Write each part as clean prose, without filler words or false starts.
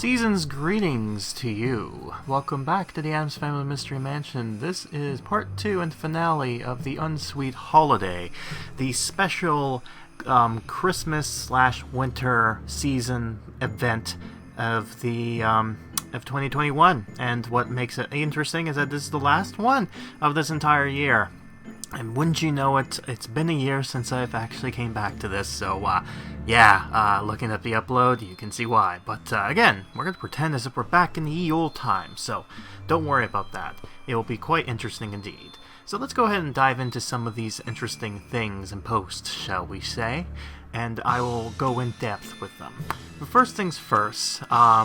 Season's greetings to you. Welcome back to the Addams Family Mystery Mansion. This is part 2 and finale of the UnSweet holiday, the special Christmas/winter season event of the of 2021. And what makes it interesting is that this is the last one of this entire year. And wouldn't you know it, it's been a year since I've actually came back to this, so looking at the upload, you can see why. But again, we're going to pretend as if we're back in the ye old times, so don't worry about that. It will be quite interesting indeed. So let's go ahead and dive into some of these interesting things and posts, shall we say, and I will go in depth with them. But first things first,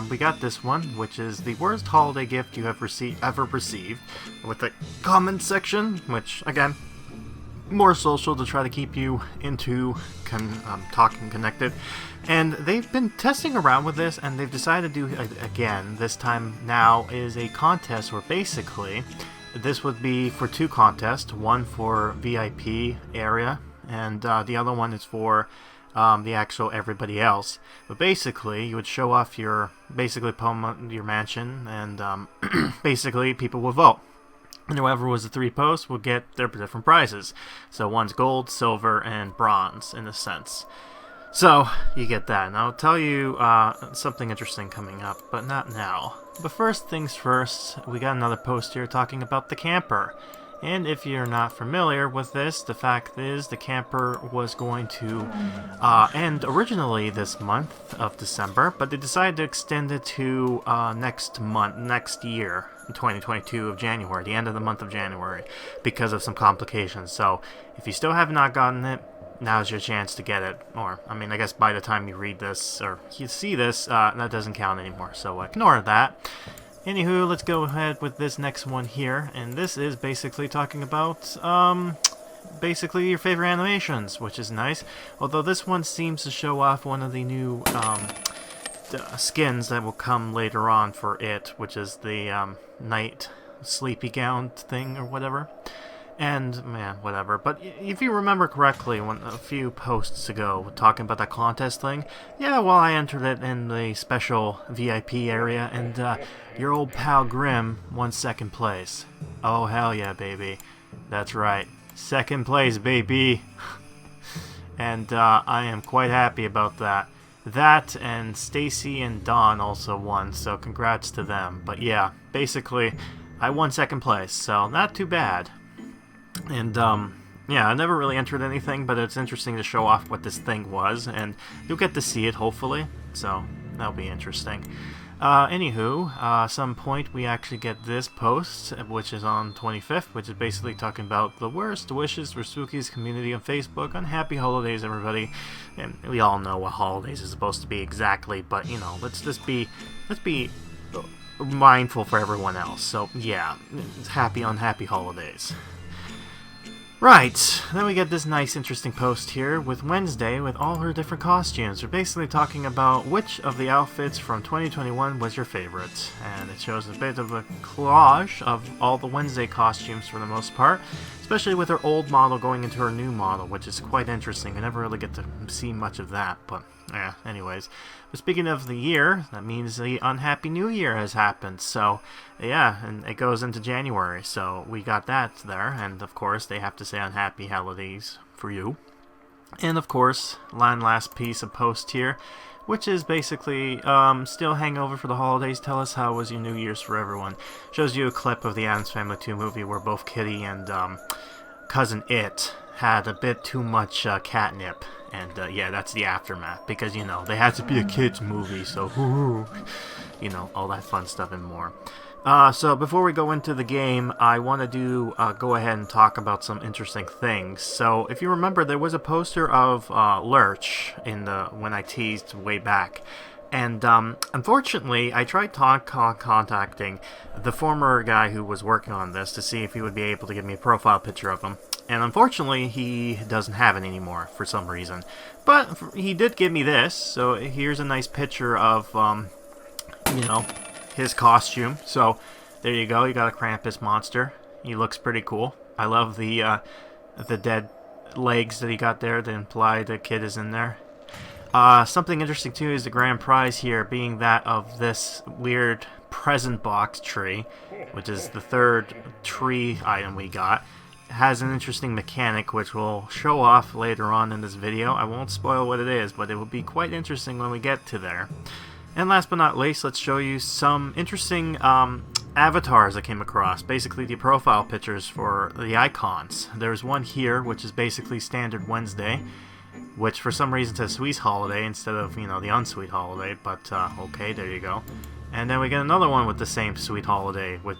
we got this one, which is the worst holiday gift you have ever received, with a comment section, which, again, more social to try to keep you into talking connected. And they've been testing around with this, and they've decided to do again. This time now is a contest where basically this would be for two contests, one for VIP area, and the other one is for the actual everybody else. But basically, you would show off your mansion, and basically people will vote. And whoever was the three posts will get their different prizes. So one's gold, silver, and bronze, in a sense. So, you get that. And I'll tell you something interesting coming up, but not now. But first things first, we got another post here talking about the camper. And if you're not familiar with this, the fact is the camper was going to end originally this month of December, but they decided to extend it to next year, in 2022 of January, the end of the month of January, because of some complications. So if you still have not gotten it, now's your chance to get it. Or, I mean, I guess by the time you read this, or you see this, that doesn't count anymore, so ignore that. Anywho, let's go ahead with this next one here, and this is basically talking about, basically your favorite animations, which is nice. Although this one seems to show off one of the new, skins that will come later on for it, which is the, night sleepy gown thing, or whatever. And, man, whatever. But if you remember correctly, a few posts ago, talking about that contest thing, yeah, well, I entered it in the special VIP area, and your old pal Grim won second place. Oh, hell yeah, baby. That's right. Second place, baby. And I am quite happy about that. That and Stacy and Dawn also won, so congrats to them. But yeah, basically, I won second place, so not too bad. And, yeah, I never really entered anything, but it's interesting to show off what this thing was, and you'll get to see it, hopefully, so that'll be interesting. Some point we actually get this post, which is on 25th, which is basically talking about the worst wishes for Spooky's community on Facebook on Happy Holidays, everybody. And we all know what holidays is supposed to be exactly, but, you know, let's be mindful for everyone else. So, yeah, happy holidays. Right, then we get this nice interesting post here with Wednesday with all her different costumes. We're basically talking about which of the outfits from 2021 was your favorite. And it shows a bit of a collage of all the Wednesday costumes for the most part, especially with her old model going into her new model, which is quite interesting. I never really get to see much of that, but yeah, anyways. But speaking of the year, that means the Unhappy New Year has happened. So, yeah, and it goes into January. So we got that there. And, of course, they have to say Unhappy Holidays for you. And, of course, last piece of post here, which is basically still hangover for the holidays. Tell us how was your New Year's for everyone. Shows you a clip of the Addams Family 2 movie where both Kitty and Cousin It had a bit too much catnip. And, yeah, that's the aftermath, because, you know, they had to be a kid's movie, so, you know, all that fun stuff and more. So, before we go into the game, I want to go ahead and talk about some interesting things. So, if you remember, there was a poster of Lurch when I teased way back. And, unfortunately, I tried contacting the former guy who was working on this to see if he would be able to give me a profile picture of him. And unfortunately, he doesn't have it anymore for some reason. But he did give me this, so here's a nice picture of, you know, his costume. So, there you go, you got a Krampus monster. He looks pretty cool. I love the dead legs that he got there that imply the kid is in there. Something interesting too is the grand prize here being that of this weird present box tree, which is the third tree item we got. It has an interesting mechanic which we'll show off later on in this video. I won't spoil what it is, but it will be quite interesting when we get to there. And last but not least, let's show you some interesting avatars I came across. Basically the profile pictures for the icons. There's one here which is basically standard Wednesday, which for some reason says Sweet Holiday instead of, you know, the UnSweet Holiday, but okay, there you go. And then we get another one with the same Sweet Holiday with,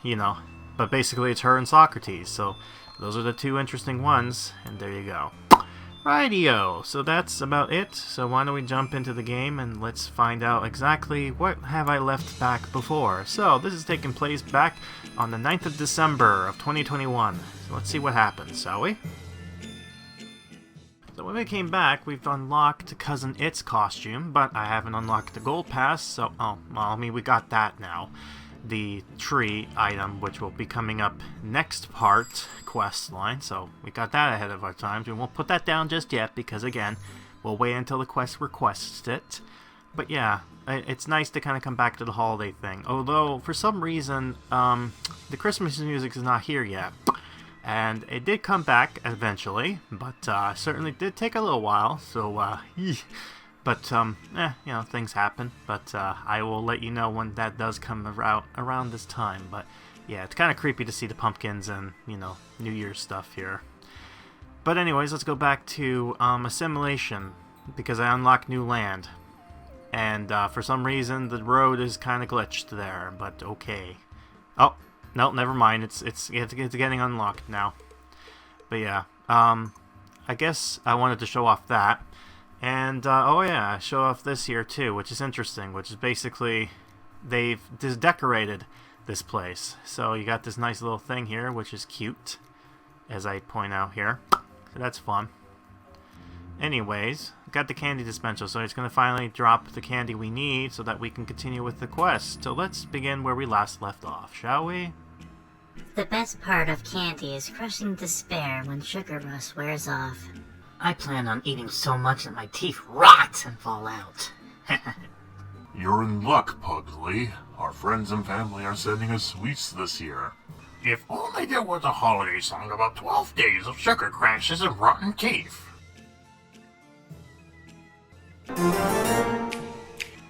you know, but basically it's her and Socrates, so those are the two interesting ones, and there you go. Rightio, so that's about it, so why don't we jump into the game and let's find out exactly what have I left back before. So, this is taking place back on the 9th of December of 2021, so let's see what happens, shall we? So when we came back, we've unlocked Cousin It's costume, but I haven't unlocked the gold pass, so, oh, well, I mean, we got that now. The tree item, which will be coming up next part, quest line, so we got that ahead of our times. We won't put that down just yet, because again, we'll wait until the quest requests it. But yeah, it's nice to kind of come back to the holiday thing, although, for some reason, the Christmas music is not here yet. And it did come back eventually, but certainly did take a little while, so but you know, things happen. But I will let you know when that does come around this time. But yeah, it's kind of creepy to see the pumpkins and, you know, New Year's stuff here. But anyways, let's go back to assimilation, because I unlocked new land, and for some reason the road is kind of glitched there. But okay. Oh. No, never mind. It's getting unlocked now. But yeah, I guess I wanted to show off that, and oh yeah, show off this here too, which is interesting. Which is basically they've decorated this place. So you got this nice little thing here, which is cute, as I point out here. So that's fun. Anyways, got the candy dispenser, so it's gonna finally drop the candy we need so that we can continue with the quest. So let's begin where we last left off, shall we? The best part of candy is crushing despair when sugar rush wears off. I plan on eating so much that my teeth rot and fall out. You're in luck, Pugsley. Our friends and family are sending us sweets this year. If only there was a holiday song about 12 days of sugar crashes and rotten teeth.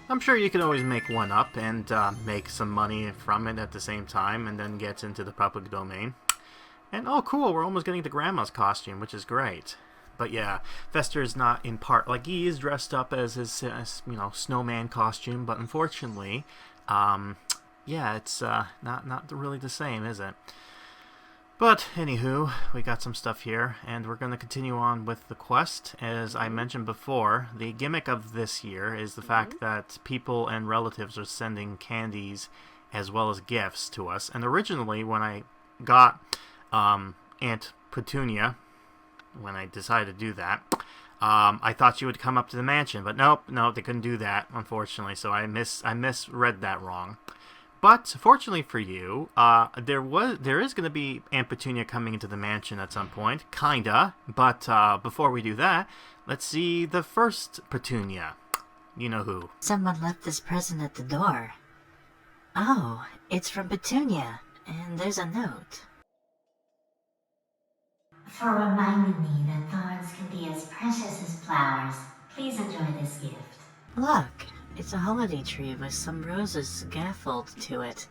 I'm sure you could always make one up and make some money from it at the same time, and then get into the public domain. And oh cool, we're almost getting to Grandma's costume, which is great. But yeah, Fester is not in part, like, he is dressed up as his you know, snowman costume, but unfortunately, yeah, it's not really the same, is it? But, anywho, we got some stuff here, and we're going to continue on with the quest. As I mentioned before, the gimmick of this year is the fact that people and relatives are sending candies as well as gifts to us. And originally, when I got Aunt Petunia, when I decided to do that, I thought she would come up to the mansion, but nope, no, they couldn't do that, unfortunately, so I misread that wrong. But fortunately for you, there is going to be Aunt Petunia coming into the mansion at some point, kinda. But before we do that, let's see the first Petunia. You know who? Someone left this present at the door. Oh, it's from Petunia, and there's a note. For reminding me that thorns can be as precious as flowers, please enjoy this gift. Look. It's a holiday tree with some roses scaffolded to it.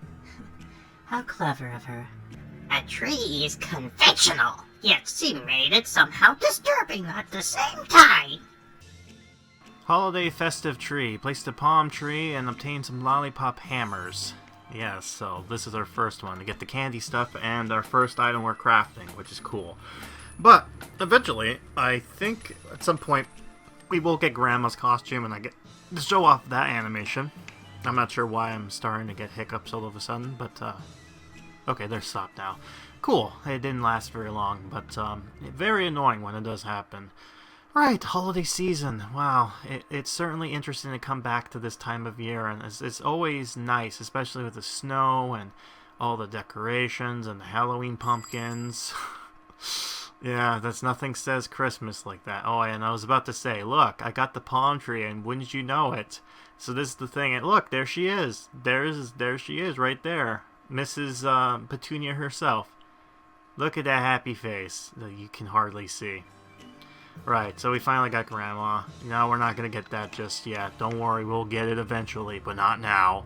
How clever of her. A tree is conventional, yet she made it somehow disturbing at the same time. Holiday festive tree. Place the palm tree and obtain some lollipop hammers. Yes, so this is our first one, to get the candy stuff and our first item we're crafting, which is cool. But eventually, I think at some point, we will get Grandma's costume, and I get to show off that animation. I'm not sure why I'm starting to get hiccups all of a sudden, but okay, they're stopped now. Cool. It didn't last very long, but very annoying when it does happen. Right, holiday season. Wow, it's certainly interesting to come back to this time of year, and it's always nice, especially with the snow and all the decorations and the Halloween pumpkins. Yeah, that's nothing says Christmas like that. Oh, and I was about to say, look, I got the palm tree, and wouldn't you know it? So this is the thing. And look, there she is. There she is, right there, Mrs. Petunia herself. Look at that happy face that you can hardly see. Right, so we finally got Grandma. No, we're not gonna get that just yet. Don't worry, we'll get it eventually, but not now.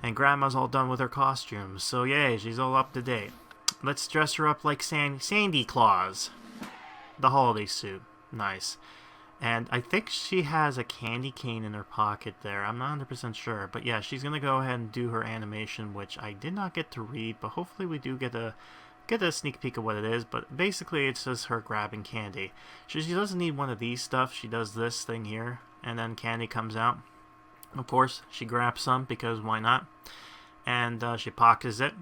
And Grandma's all done with her costumes, so yay, she's all up to date. Let's dress her up like Sandy Claus. The holiday suit. Nice. And I think she has a candy cane in her pocket there. I'm not 100% sure. But yeah, she's going to go ahead and do her animation, which I did not get to read. But hopefully we do get a sneak peek of what it is. But basically it's just her grabbing candy. She doesn't need one of these stuff. She does this thing here. And then candy comes out. Of course, she grabs some because why not? And she pockets it.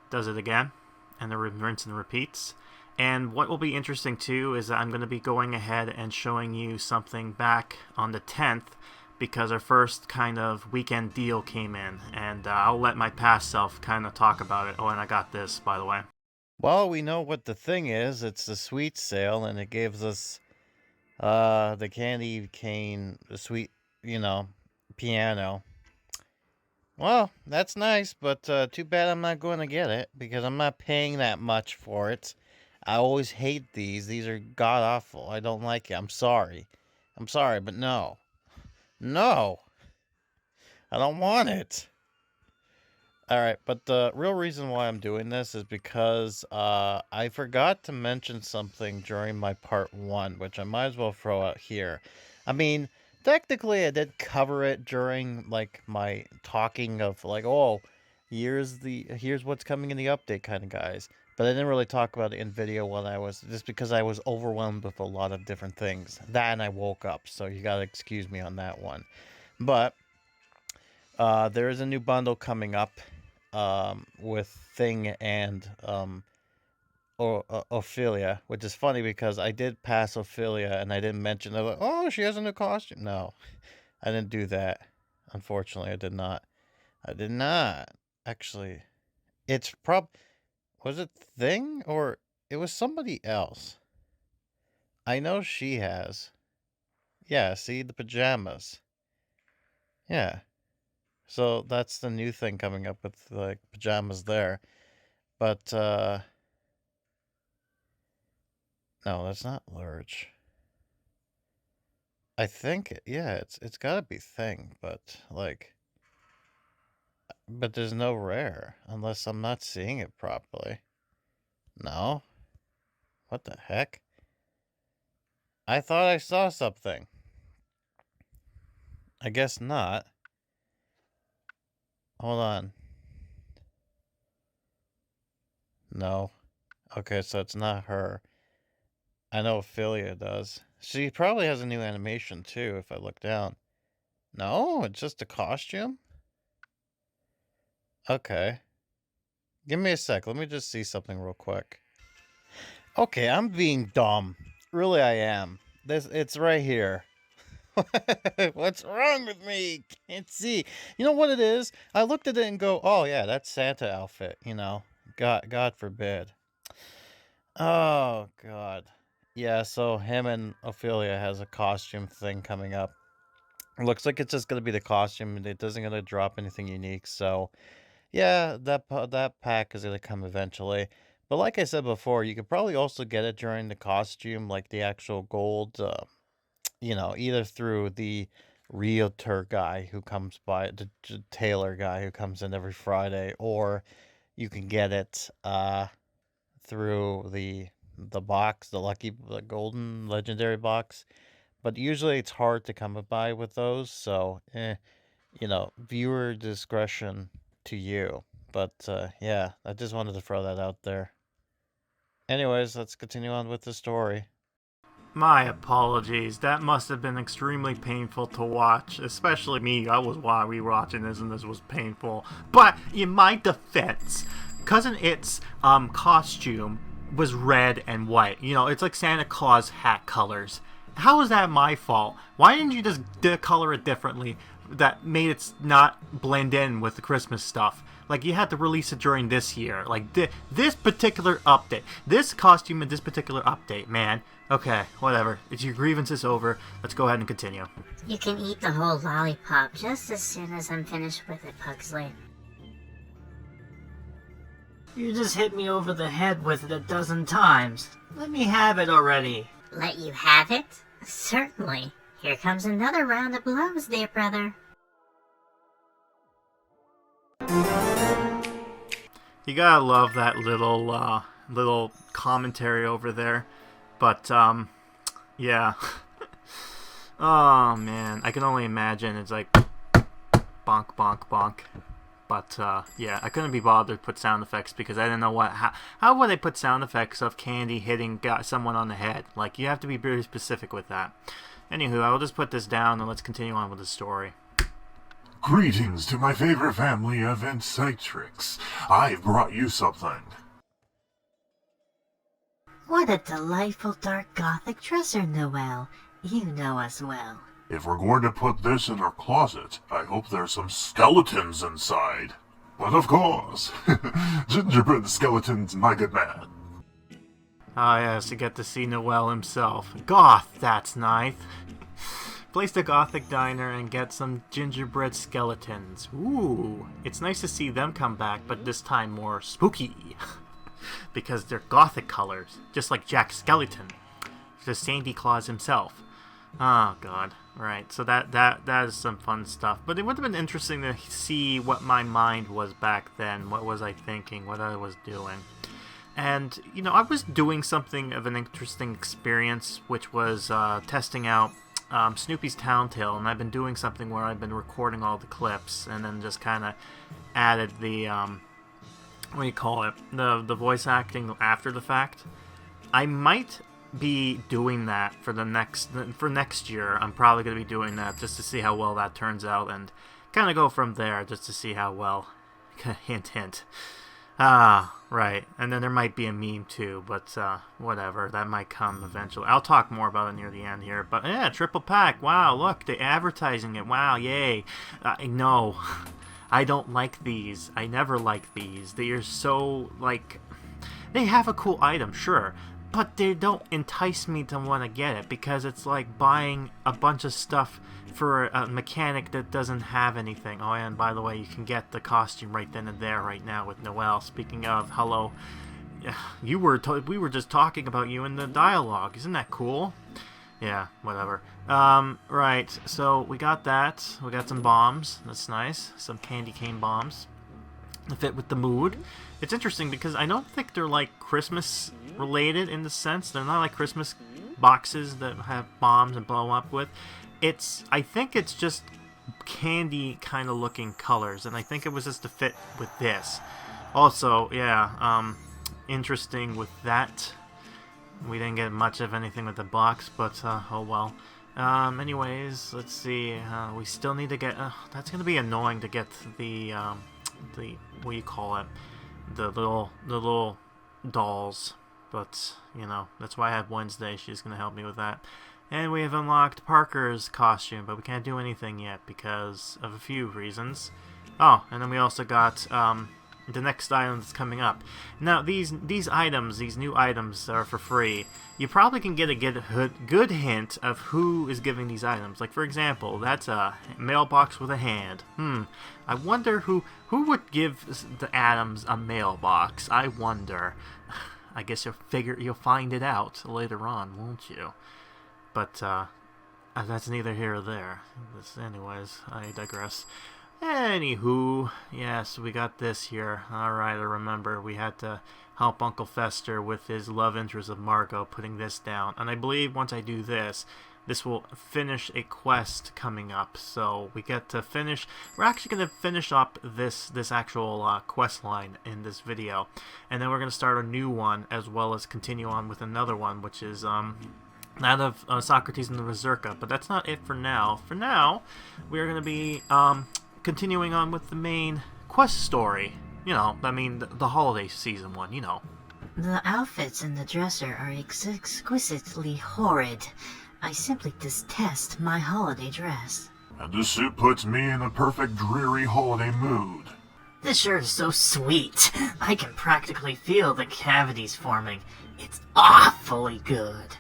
Does it again. And the rinse and repeats. And what will be interesting too is that I'm going to be going ahead and showing you something back on the 10th because our first kind of weekend deal came in, and I'll let my past self kind of talk about it. Oh, and I got this, by the way. Well, we know what the thing is. It's the sweet sale, and it gives us the candy cane, the sweet, piano. Well, that's nice, but too bad I'm not going to get it, because I'm not paying that much for it. I always hate these. These are god-awful. I don't like it. I'm sorry. I'm sorry, but no. No! I don't want it. Alright, but the real reason why I'm doing this is because I forgot to mention something during my part 1, which I might as well throw out here. I mean, technically I did cover it during, like, my talking of, like, oh, here's what's coming in the update kind of guys. But I didn't really talk about it in video when just because I was overwhelmed with a lot of different things. That and I woke up, so you gotta excuse me on that one. But, there is a new bundle coming up, with Thing and, Ophelia, which is funny because I did pass Ophelia and I didn't mention, like, oh, she has a new costume. No, I didn't do that. Unfortunately, I did not. I did not. Actually, it's was it Thing or it was somebody else? I know she has. Yeah, see the pajamas. Yeah. So that's the new thing coming up with like pajamas there. But no, that's not Lurch. I think yeah, it's got to be Thing, but there's no rare unless I'm not seeing it properly. No? What the heck? I thought I saw something. I guess not. Hold on. No. Okay, so it's not her. I know Ophelia does. She probably has a new animation too, if I look down. No, it's just a costume? Okay. Give me a sec. Let me just see something real quick. Okay, I'm being dumb. Really, I am. It's right here. What's wrong with me? Can't see. You know what it is? I looked at it and go, oh yeah, that's Santa outfit, God forbid. Oh, God. Yeah, so him and Ophelia has a costume thing coming up. It looks like it's just going to be the costume. It doesn't going to drop anything unique, so... Yeah, that pack is going to come eventually. But like I said before, you could probably also get it during the costume, like the actual gold, either through the realtor guy who comes by, the tailor guy who comes in every Friday, or you can get it through the box, the golden legendary box. But usually it's hard to come by with those, so, viewer discretion to you. But, yeah, I just wanted to throw that out there. Anyways, let's continue on with the story. My apologies. That must have been extremely painful to watch, especially me. I was watching this and this was painful. But in my defense, Cousin It's costume was red and white. It's like Santa Claus hat colors. How is that my fault? Why didn't you just color it differently that made it not blend in with the Christmas stuff? Like, you had to release it during this year. Like, this particular update. This costume in this particular update, man. Okay, whatever. It's your grievance is over. Let's go ahead and continue. You can eat the whole lollipop just as soon as I'm finished with it, Pugsley. You just hit me over the head with it a dozen times. Let me have it already. Let you have it? Certainly. Here comes another round of blows, dear brother. You gotta love that little commentary over there. But, yeah. Oh, man. I can only imagine. It's like, bonk, bonk, bonk. But, yeah, I couldn't be bothered to put sound effects because I didn't know how would I put sound effects of candy hitting someone on the head? Like, you have to be very specific with that. Anywho, I will just put this down and let's continue on with the story. Greetings to my favorite family of Insectrix. I've brought you something. What a delightful dark gothic dresser, Noelle. You know us well. If we're going to put this in our closet, I hope there's some skeletons inside. But of course, gingerbread skeletons, my good man. Ah, yes, you get to see Noel himself. Goth, that's nice. Place the Gothic Diner and get some gingerbread skeletons. Ooh, it's nice to see them come back, but this time more spooky. Because they're Gothic colors, just like Jack Skellington, the Sandy Claus himself. Oh, God. Right, so that is some fun stuff. But it would have been interesting to see what my mind was back then. What was I thinking? What I was doing? And, you know, I was doing something of an interesting experience, which was testing out Snoopy's Town Tale. And I've been doing something where I've been recording all the clips and then just kind of added the, what do you call it? The voice acting after the fact. I might be doing that for next year. I'm probably going to be doing that just to see how well that turns out and kind of go from there just to see how well. Hint, hint. Right. And then there might be a meme too, but whatever. That might come eventually. I'll talk more about it near the end here. But yeah, triple pack. Wow, look, they're advertising it. Wow, yay. No, I don't like these. I never like these. They are so, like, they have a cool item, sure. But they don't entice me to want to get it because it's like buying a bunch of stuff for a mechanic that doesn't have anything. Oh, and by the way, you can get the costume right then and there right now with Noelle. Speaking of, hello, we were just talking about you in the dialogue. Isn't that cool? Yeah, whatever. Right, so we got that. We got some bombs. That's nice. Some candy cane bombs to fit with the mood. It's interesting because I don't think they're like Christmas related in the sense. They're not like Christmas boxes that have bombs and blow up with. I think it's just candy kind of looking colors, and I think it was just to fit with this. Also, yeah, interesting with that. We didn't get much of anything with the box, but oh well. Anyways, let's see. We still need to get. That's gonna be annoying to get the what do you call it? The little dolls. But you know, that's why I have Wednesday. She's gonna help me with that. And we have unlocked Parker's costume, but we can't do anything yet because of a few reasons. Oh, and then we also got the next item that's coming up. Now, these items, these new items are for free. You probably can get a good hint of who is giving these items. Like, for example, that's a mailbox with a hand. I wonder who would give the Addams a mailbox. I wonder. I guess you'll find it out later on, won't you? But that's neither here or there. Anyways, I digress. Anywho, yes, we got this here. Alright, I remember we had to help Uncle Fester with his love interest of Margot, putting this down. And I believe once I do this, this will finish a quest coming up. So we get to finish. We're actually going to finish up this actual quest line in this video. And then we're going to start a new one, as well as continue on with another one, which is that of Socrates and the Mazurka. But that's not it for now. For now, we're going to be continuing on with the main quest story. You know, I mean, the holiday season one, you know. The outfits in the dresser are exquisitely horrid. I simply detest my holiday dress. And this suit puts me in a perfect dreary holiday mood. This shirt is so sweet. I can practically feel the cavities forming. It's awfully good.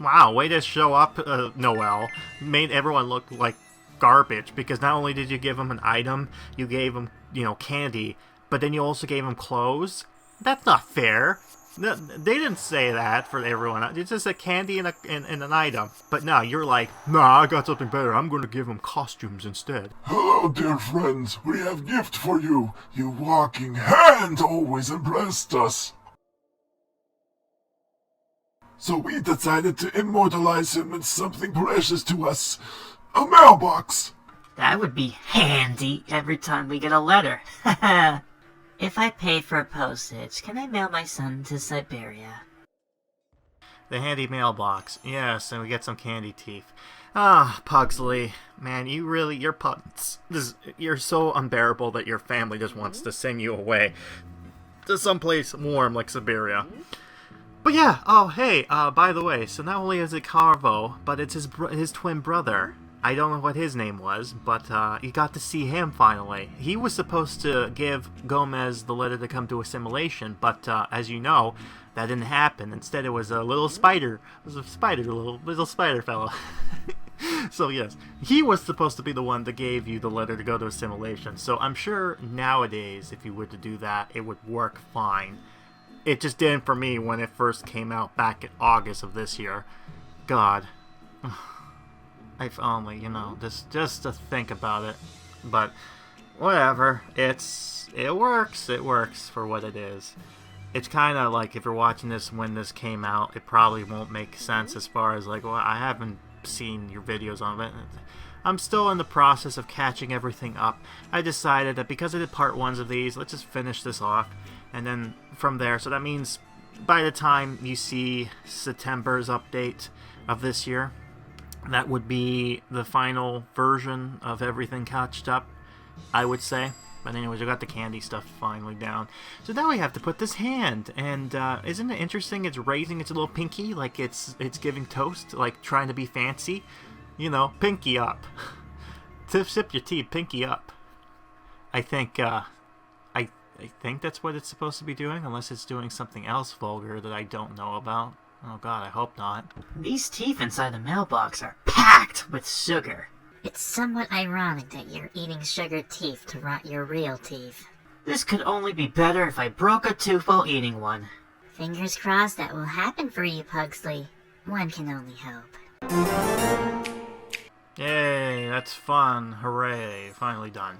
Wow, way to show up, Noel. Made everyone look like garbage, because not only did you give them an item, you gave them, candy, but then you also gave them clothes. That's not fair. No, they didn't say that for everyone. It's just a candy and an item. But no, you're like, nah, I got something better. I'm going to give them costumes instead. Hello, dear friends. We have gift for you. Your walking hand always impressed us. So we decided to immortalize him in something precious to us. A mailbox. That would be handy every time we get a letter. If I pay for postage, can I mail my son to Siberia? The handy mailbox. Yes, and we get some candy teeth. Ah, Pugsley. Man, you're so unbearable that your family just wants to send you away to someplace warm like Siberia. But yeah, oh hey, by the way, so not only is it Carvo, but it's his twin brother. I don't know what his name was, but you got to see him finally. He was supposed to give Gomez the letter to come to assimilation, but as you know, that didn't happen. Instead, it was a little spider. It was a spider, little spider fellow. So yes, he was supposed to be the one that gave you the letter to go to assimilation. So I'm sure nowadays, if you were to do that, it would work fine. It just didn't for me when it first came out back in August of this year. God. If only, just to think about it. But whatever, it works for what it is. It's kind of like if you're watching this when this came out, it probably won't make sense as far as like, well, I haven't seen your videos on it. I'm still in the process of catching everything up. I decided that because I did part 1s of these, let's just finish this off, and then from there, so that means by the time you see September's update of this year, that would be the final version of everything catched up, I would say. But anyways, I got the candy stuff finally down. So now we have to put this hand, and isn't it interesting? It's raising its little pinky like it's giving toast, like trying to be fancy. Pinky up. To sip your tea, pinky up. I think I think that's what it's supposed to be doing, unless it's doing something else vulgar that I don't know about. Oh god, I hope not. These teeth inside the mailbox are packed with sugar. It's somewhat ironic that you're eating sugar teeth to rot your real teeth. This could only be better if I broke a tooth while eating one. Fingers crossed that will happen for you, Pugsley. One can only hope. Yay, that's fun. Hooray, finally done.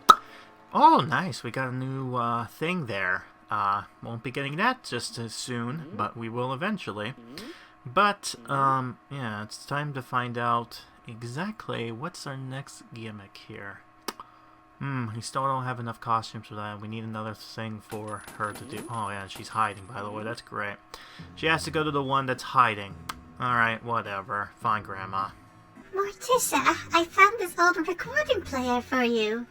Oh, nice, we got a new thing there. Won't be getting that just as soon, but we will eventually. But, yeah, it's time to find out exactly what's our next gimmick here. We still don't have enough costumes for that. We need another thing for her to do. Oh, yeah, she's hiding, by the way. That's great. She has to go to the one that's hiding. Alright, whatever. Fine, Grandma. Morticia, I found this old recording player for you.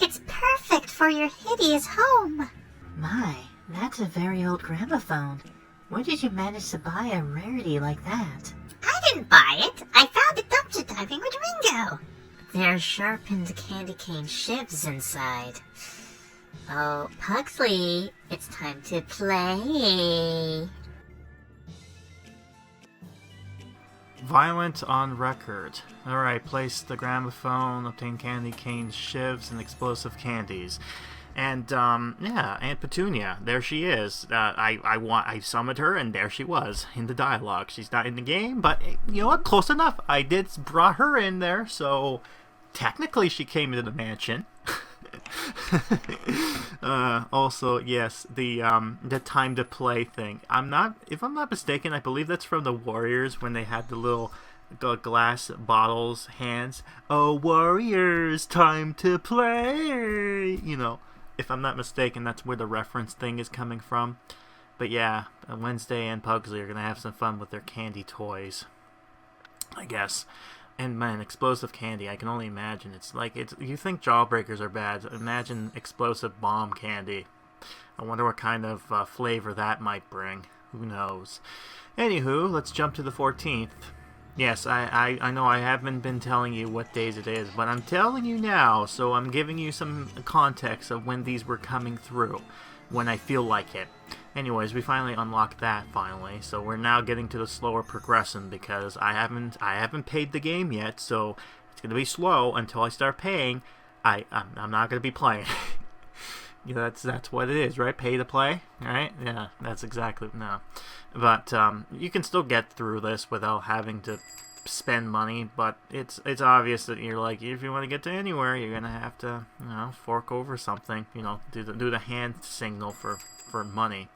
It's perfect for your hideous home. My, that's a very old gramophone. Where did you manage to buy a rarity like that? I didn't buy it. I found it dumpster diving with Ringo. There are sharpened candy cane shivs inside. Oh, Pugsley, it's time to play. Violent on record. Alright, place the gramophone, obtain candy cane shivs, and explosive candies. And, yeah, Aunt Petunia, there she is. I summoned her, and there she was, in the dialogue. She's not in the game, but, you know what, close enough. I did brought her in there, so technically she came into the mansion. Also, yes, the time to play thing. If I'm not mistaken, I believe that's from the Warriors when they had the little glass bottles hands. Oh, Warriors, time to play. If I'm not mistaken, that's where the reference thing is coming from. But yeah, Wednesday and Pugsley are going to have some fun with their candy toys, I guess. And man, explosive candy, I can only imagine. You think jawbreakers are bad, imagine explosive bomb candy. I wonder what kind of flavor that might bring. Who knows? Anywho, let's jump to the 14th. Yes, I know I haven't been telling you what days it is, but I'm telling you now, so I'm giving you some context of when these were coming through, when I feel like it. Anyways, we finally unlocked that finally, so we're now getting to the slower progression because I haven't paid the game yet, so it's gonna be slow until I start paying. I'm not gonna be playing. Yeah, that's what it is, right? Pay to play, right? Yeah, that's exactly no. But you can still get through this without having to spend money. But it's obvious that you're like, if you want to get to anywhere, you're gonna have to, fork over something. Do the hand signal for money.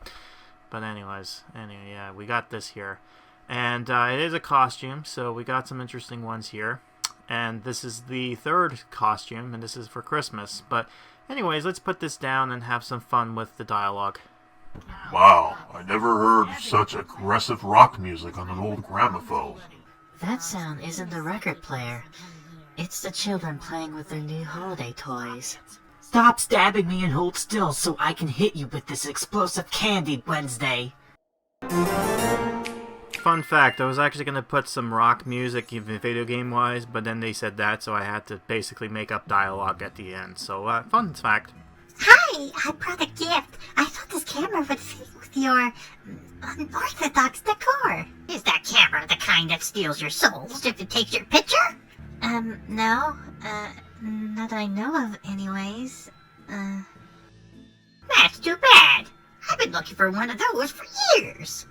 But anyway, yeah, we got this here, and it is a costume, so we got some interesting ones here. And this is the third costume, and this is for Christmas. But anyways, let's put this down and have some fun with the dialogue. Wow, I never heard such aggressive rock music on an old gramophone. That sound isn't the record player. It's the children playing with their new holiday toys. Stop stabbing me and hold still so I can hit you with this explosive candy, Wednesday. Fun fact, I was actually going to put some rock music, even video game-wise, but then they said that, so I had to basically make up dialogue at the end. So, fun fact. Hi, I brought a gift. I thought this camera would fit with your unorthodox decor. Is that camera the kind that steals your souls if it takes your picture? No. Not that I know of, anyways. That's too bad. I've been looking for one of those for years.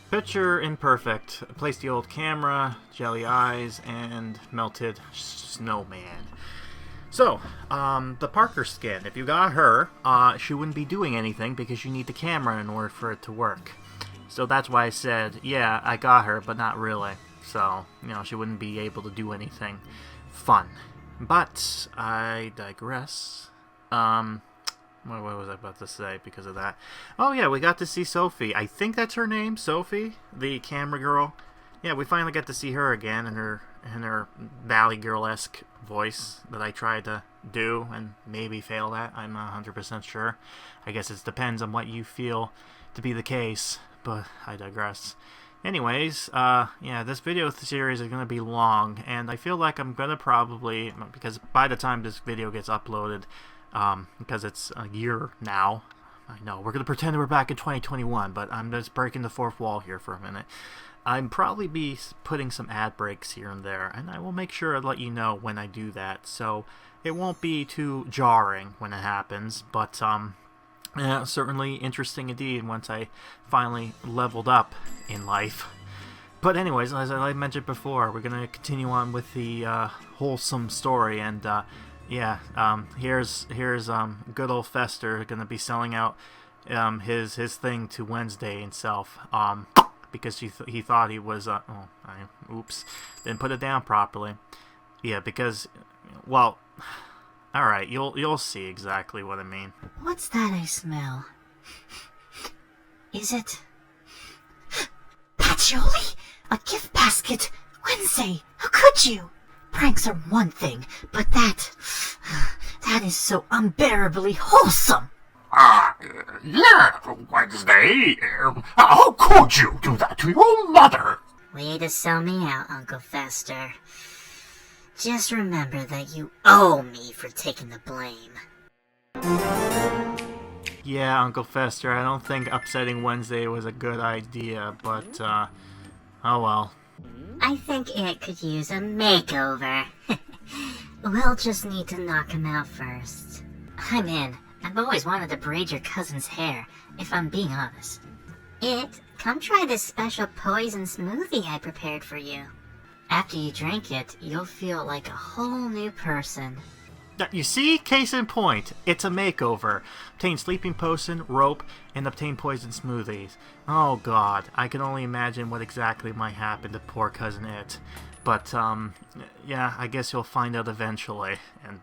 Picture imperfect. Place the old camera, jelly eyes, and melted snowman. So, the Parker skin. If you got her, she wouldn't be doing anything because you need the camera in order for it to work. So that's why I said, yeah, I got her, but not really. So, she wouldn't be able to do anything fun. But I digress. What was I about to say because of that? Oh yeah, we got to see Sophie. I think that's her name, Sophie, the camera girl. Yeah, we finally got to see her again in her Valley Girl-esque voice that I tried to do and maybe failed at. I'm not 100% sure. I guess it depends on what you feel to be the case, but I digress. Anyways, yeah, this video series is going to be long, and I feel like I'm going to probably, because by the time this video gets uploaded, because it's a year now, I know, we're going to pretend we're back in 2021, but I'm just breaking the fourth wall here for a minute. I'll probably be putting some ad breaks here and there, and I will make sure to let you know when I do that, so it won't be too jarring when it happens, but, yeah, certainly interesting indeed once I finally leveled up in life. But anyways, as I mentioned before, we're going to continue on with the wholesome story, and yeah, here's good old Fester going to be selling out his thing to Wednesday himself, because he thought he was oops, didn't put it down properly. Yeah, because, well, all right, you'll see exactly what I mean. What's that I smell? Is it Patchouli? A gift basket? Wednesday, how could you? Pranks are one thing, but that is so unbearably wholesome. Yeah, Wednesday. How could you do that to your mother? Way to sell me out, Uncle Fester. Just remember that you owe me for taking the blame. Yeah, Uncle Fester, I don't think upsetting Wednesday was a good idea, but, oh well. I think it could use a makeover. We'll just need to knock him out first. I'm in. I've always wanted to braid your cousin's hair, if I'm being honest. Come try this special poison smoothie I prepared for you. After you drink it, you'll feel like a whole new person. You see? Case in point. It's a makeover. Obtain sleeping potion, rope, and obtain poison smoothies. Oh god, I can only imagine what exactly might happen to poor cousin It. But, yeah, I guess you'll find out eventually. And,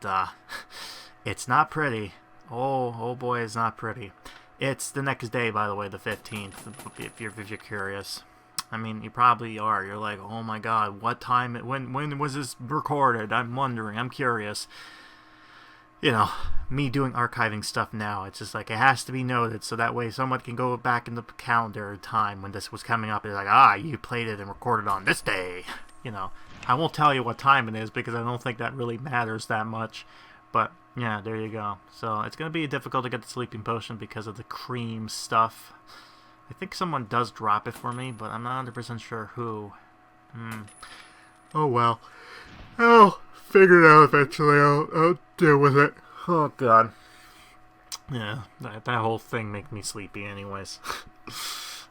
it's not pretty. Oh boy, it's not pretty. It's the next day, by the way, the 15th, if you're curious. I mean, you probably are. You're like, oh my god, what time, when was this recorded? I'm wondering, I'm curious. you know, me doing archiving stuff now. It's just like it has to be noted so that way someone can go back in the calendar time when this was coming up and be like, you played it and recorded on this day. You know, I won't tell you what time it is because I don't think that really matters that much. But yeah, there you go. So it's going to be difficult to get the sleeping potion because of the cream stuff. I think someone does drop it for me, but I'm not 100% sure who. Oh well. I'll figure it out eventually. I'll deal with it. Oh god. Yeah, that whole thing makes me sleepy anyways.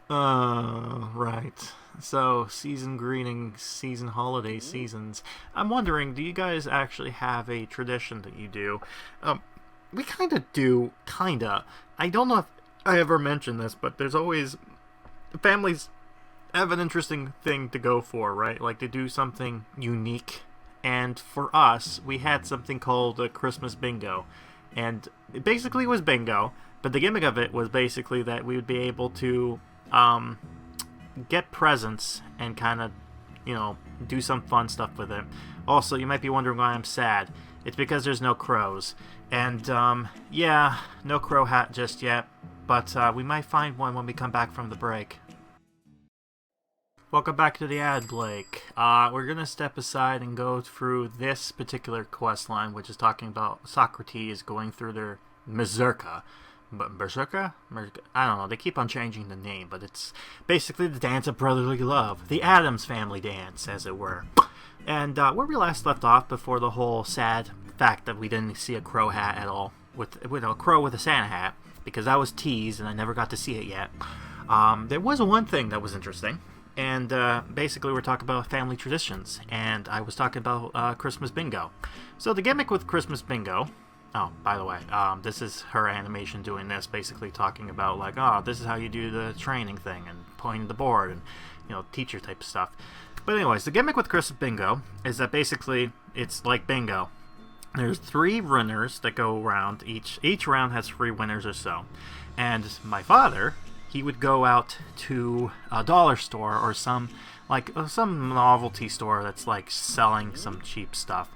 Right. So, season greetings, season holiday seasons. I'm wondering, do you guys actually have a tradition that you do? We kind of do, I don't know if I ever mentioned this, but there's always... Families have an interesting thing to go for, right? Like, to do something unique. And for us, we had something called a Christmas bingo. And it basically was bingo, but the gimmick of it was basically that we would be able to get presents and kind of, you know, do some fun stuff with it. Also, you might be wondering why I'm sad. It's because there's no crows. And, yeah, no crow hat just yet, but we might find one when we come back from the break. Welcome back to the ad, Blake. We're going to step aside and go through this particular quest line, which is talking about Socrates going through their Mazurka. But Berserker? I don't know, they keep on changing the name, but it's basically the dance of brotherly love. The Addams family dance, as it were. And where we last left off before the whole sad fact that we didn't see a crow hat at all, with a crow with a Santa hat, because that was teased and I never got to see it yet. There was one thing that was interesting. And basically we're talking about family traditions, and I was talking about Christmas bingo. So the gimmick with Christmas bingo, oh, by the way, this is her animation doing this, basically talking about like, this is how you do the training thing, and pointing the board, and, you know, teacher type stuff. But anyways, the gimmick with Christmas bingo is that basically it's like bingo. There's 3 runners that go around, each round has 3 winners or so. And my father... he would go out to a dollar store or some novelty store that's like selling some cheap stuff,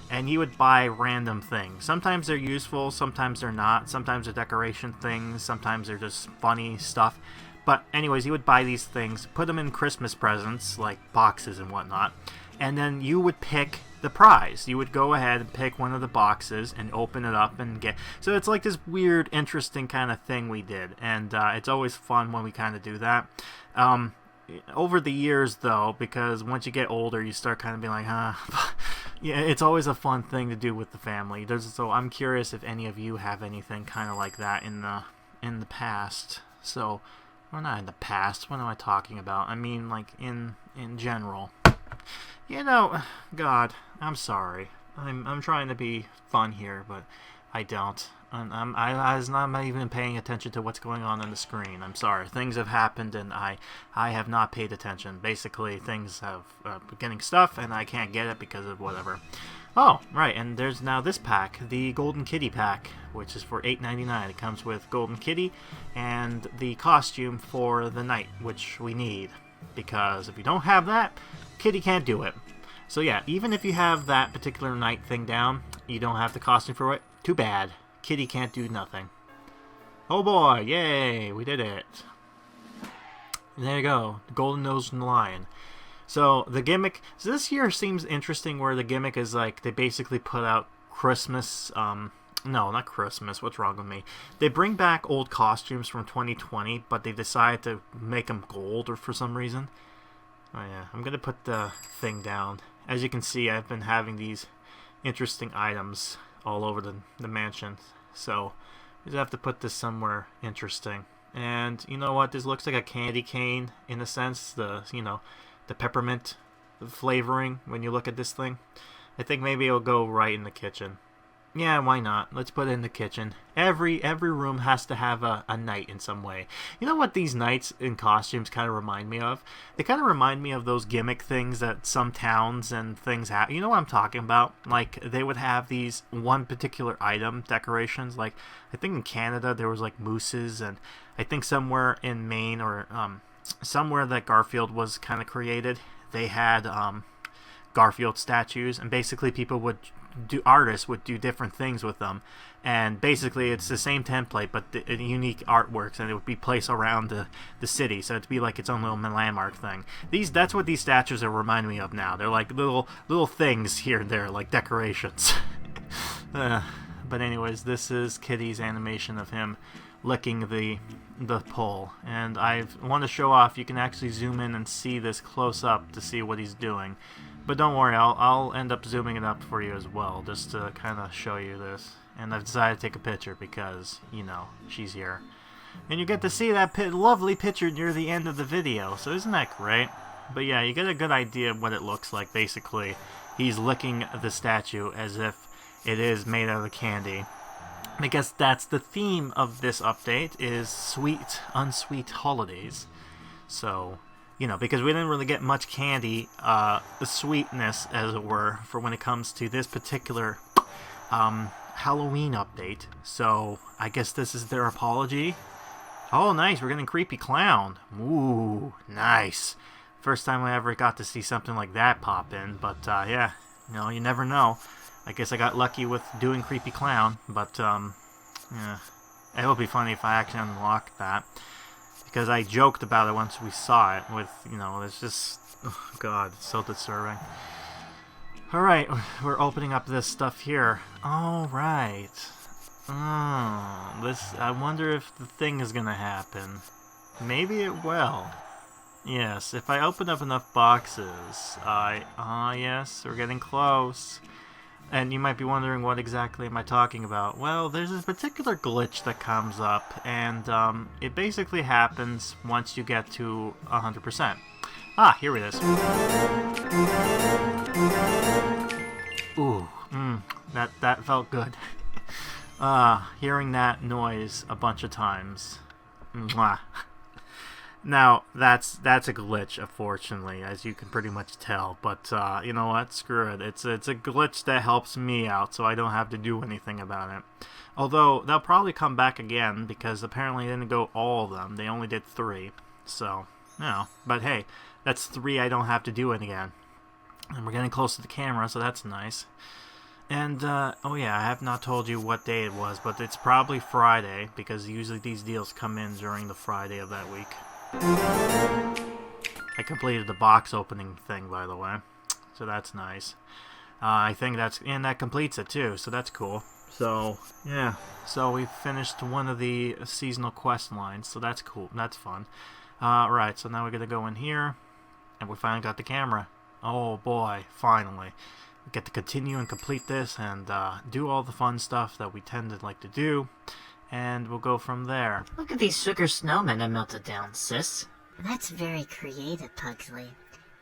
and he would buy random things. Sometimes they're useful, sometimes they're not, sometimes they're decoration things, sometimes they're just funny stuff. But anyways, he would buy these things, put them in Christmas presents, like boxes and whatnot, and then you would pick the prize. You would go ahead and pick one of the boxes and open it up and get... So it's like this weird, interesting kind of thing we did, and it's always fun when we kind of do that. Over the years, though, because once you get older, you start kind of being like, yeah, it's always a fun thing to do with the family. So I'm curious if any of you have anything kind of like that in the past. So, well, not in the past. What am I talking about? I mean, like, in general. You know, God, I'm sorry. I'm trying to be fun here, but I don't. I'm not even paying attention to what's going on the screen. I'm sorry. Things have happened, and I have not paid attention. Basically, things have getting stuff, and I can't get it because of whatever. Oh, right, and there's now this pack, the Golden Kitty pack, which is for $8.99. It comes with Golden Kitty and the costume for the night, which we need. Because if you don't have that, Kitty can't do it. So yeah, even if you have that particular night thing down, you don't have the costume for it, too bad. Kitty can't do nothing. Oh boy, yay, we did it. And there you go, the Golden Nose Lion. So the gimmick, so this year seems interesting where the gimmick is like, they basically put out Christmas, no, not Christmas, what's wrong with me? They bring back old costumes from 2020, but they decide to make them gold or for some reason. Oh yeah, I'm going to put the thing down. As you can see, I've been having these interesting items all over the mansion. So, I just have to put this somewhere interesting. And, you know what, this looks like a candy cane, in a sense. The peppermint flavoring when you look at this thing. I think maybe it'll go right in the kitchen. Yeah, why not? Let's put it in the kitchen. Every room has to have a knight in some way. You know what these knights in costumes kind of remind me of? They kind of remind me of those gimmick things that some towns and things have. You know what I'm talking about? Like, they would have these one particular item decorations. Like, I think in Canada there was like mooses, and I think somewhere in Maine or somewhere that Garfield was kind of created, they had Garfield statues, and basically artists would do different things with them, and basically it's the same template but unique artworks, and it would be placed around the city, so it'd be like its own little landmark thing. That's what these statues are reminding me of now. They're like little things here and there, like decorations. But anyways, this is Kitty's animation of him licking the pole, and I want to show off. You can actually zoom in and see this close up to see what he's doing. But don't worry, I'll end up zooming it up for you as well, just to kind of show you this. And I've decided to take a picture because, you know, she's here. And you get to see that lovely picture near the end of the video, so isn't that great? But yeah, you get a good idea of what it looks like. Basically, he's licking the statue as if it is made out of candy. Because that's the theme of this update, is sweet, unsweet holidays. So, you know, because we didn't really get much candy, sweetness, as it were, for when it comes to this particular Halloween update. So, I guess this is their apology. Oh, nice, we're getting Creepy Clown. Ooh, nice. First time I ever got to see something like that pop in, but, yeah, you know, you never know. I guess I got lucky with doing Creepy Clown, but, yeah. It would be funny if I actually unlocked that. Because I joked about it once we saw it with, you know, it's just, oh God, it's so disturbing. Alright, we're opening up this stuff here. Alright. I wonder if the thing is gonna happen. Maybe it will. Yes, if I open up enough boxes, yes, we're getting close. And you might be wondering, what exactly am I talking about? Well, there's this particular glitch that comes up, and it basically happens once you get to 100%. Ah, here it is. Ooh, that felt good. Hearing that noise a bunch of times. Mwah. Now, that's a glitch, unfortunately, as you can pretty much tell. But, you know what? Screw it. It's a glitch that helps me out, so I don't have to do anything about it. Although, they'll probably come back again, because apparently they didn't go all of them. They only did 3. So, you know. But hey, that's 3 I don't have to do it again. And we're getting close to the camera, so that's nice. And, oh yeah, I have not told you what day it was, but it's probably Friday, because usually these deals come in during the Friday of that week. I completed the box opening thing, by the way, so that's nice. I think that completes it too, so that's cool. So yeah, so we finished one of the seasonal quest lines, so that's cool, that's fun. Right, so now we're gonna go in here, and we finally got the camera. Oh boy, finally. We get to continue and complete this, and do all the fun stuff that we tend to like to do. And we'll go from there. Look at these sugar snowmen I melted down, sis. That's very creative, Pugsley.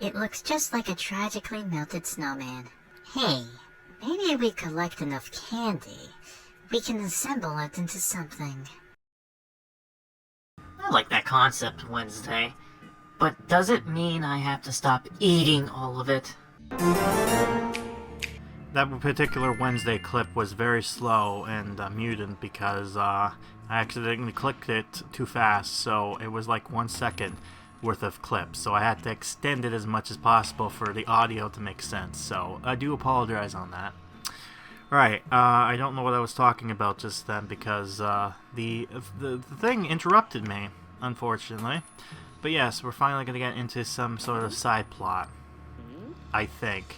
It looks just like a tragically melted snowman. Hey, maybe if we collect enough candy, we can assemble it into something. I like that concept, Wednesday. But does it mean I have to stop eating all of it? That particular Wednesday clip was very slow and muted because I accidentally clicked it too fast, so it was like 1 second worth of clip, so I had to extend it as much as possible for the audio to make sense, so I do apologize on that. Right, I don't know what I was talking about just then because the thing interrupted me, unfortunately. But yes, we're finally going to get into some sort of side plot, I think.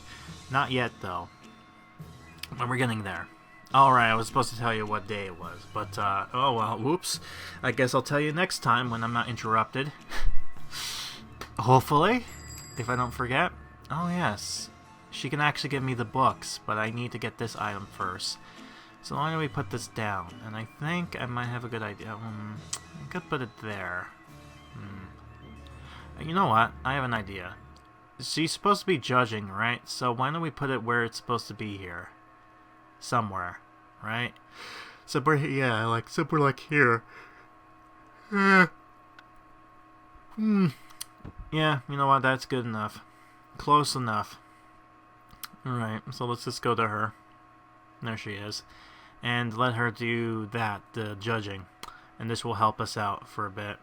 Not yet, though. But we're getting there. Alright, I was supposed to tell you what day it was, but, oh well, whoops. I guess I'll tell you next time when I'm not interrupted. Hopefully, if I don't forget. Oh yes, she can actually give me the books, but I need to get this item first. So why don't we put this down? And I think I might have a good idea. I could put it there. You know what? I have an idea. She's supposed to be judging, right? So why don't we put it where it's supposed to be here? Somewhere, right? Somewhere, yeah, like somewhere like here. Yeah, you know what? That's good enough. Close enough. Alright, so let's just go to her. There she is. And let her do that, the judging. And this will help us out for a bit.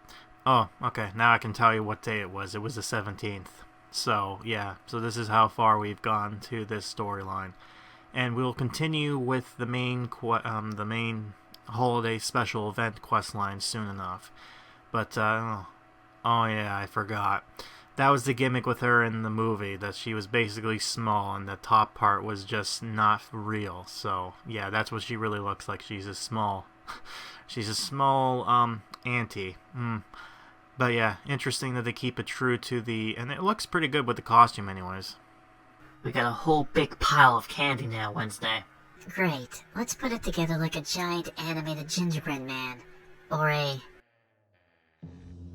Oh, okay, now I can tell you what day it was. It was the 17th. So, yeah. So this is how far we've gone to this storyline. And we'll continue with the main holiday special event quest line soon enough. But, oh yeah, I forgot. That was the gimmick with her in the movie, that she was basically small and the top part was just not real. So, yeah, that's what she really looks like. She's a small auntie. But yeah, interesting that they keep it true to the... And it looks pretty good with the costume anyways. We got a whole big pile of candy now, Wednesday. Great. Let's put it together like a giant animated gingerbread man. Or a...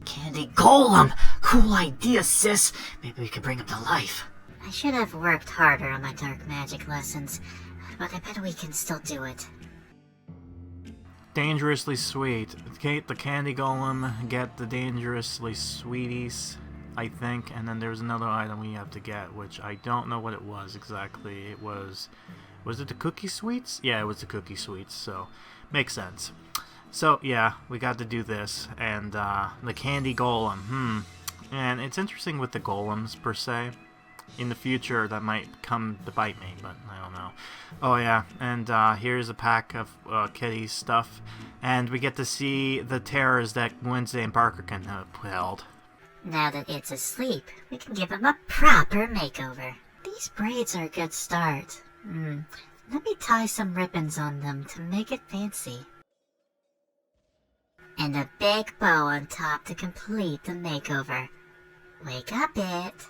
Candy golem! Cool idea, sis! Maybe we can bring him to life. I should have worked harder on my dark magic lessons, but I bet we can still do it. Dangerously sweet. Kate the candy golem, get the dangerously sweeties, I think. And then there's another item we have to get, which I don't know what it was exactly. It was it the cookie sweets? Yeah, it was the cookie sweets, so makes sense. So, yeah, we got to do this, and the candy golem, And it's interesting with the golems, per se. In the future, that might come to bite me, but I don't know. Oh, yeah, and here's a pack of Kitty's stuff, and we get to see the terrors that Wednesday and Parker can have held. Now that it's asleep, we can give him a proper makeover. These braids are a good start. Let me tie some ribbons on them to make it fancy. And a big bow on top to complete the makeover. Wake up, it.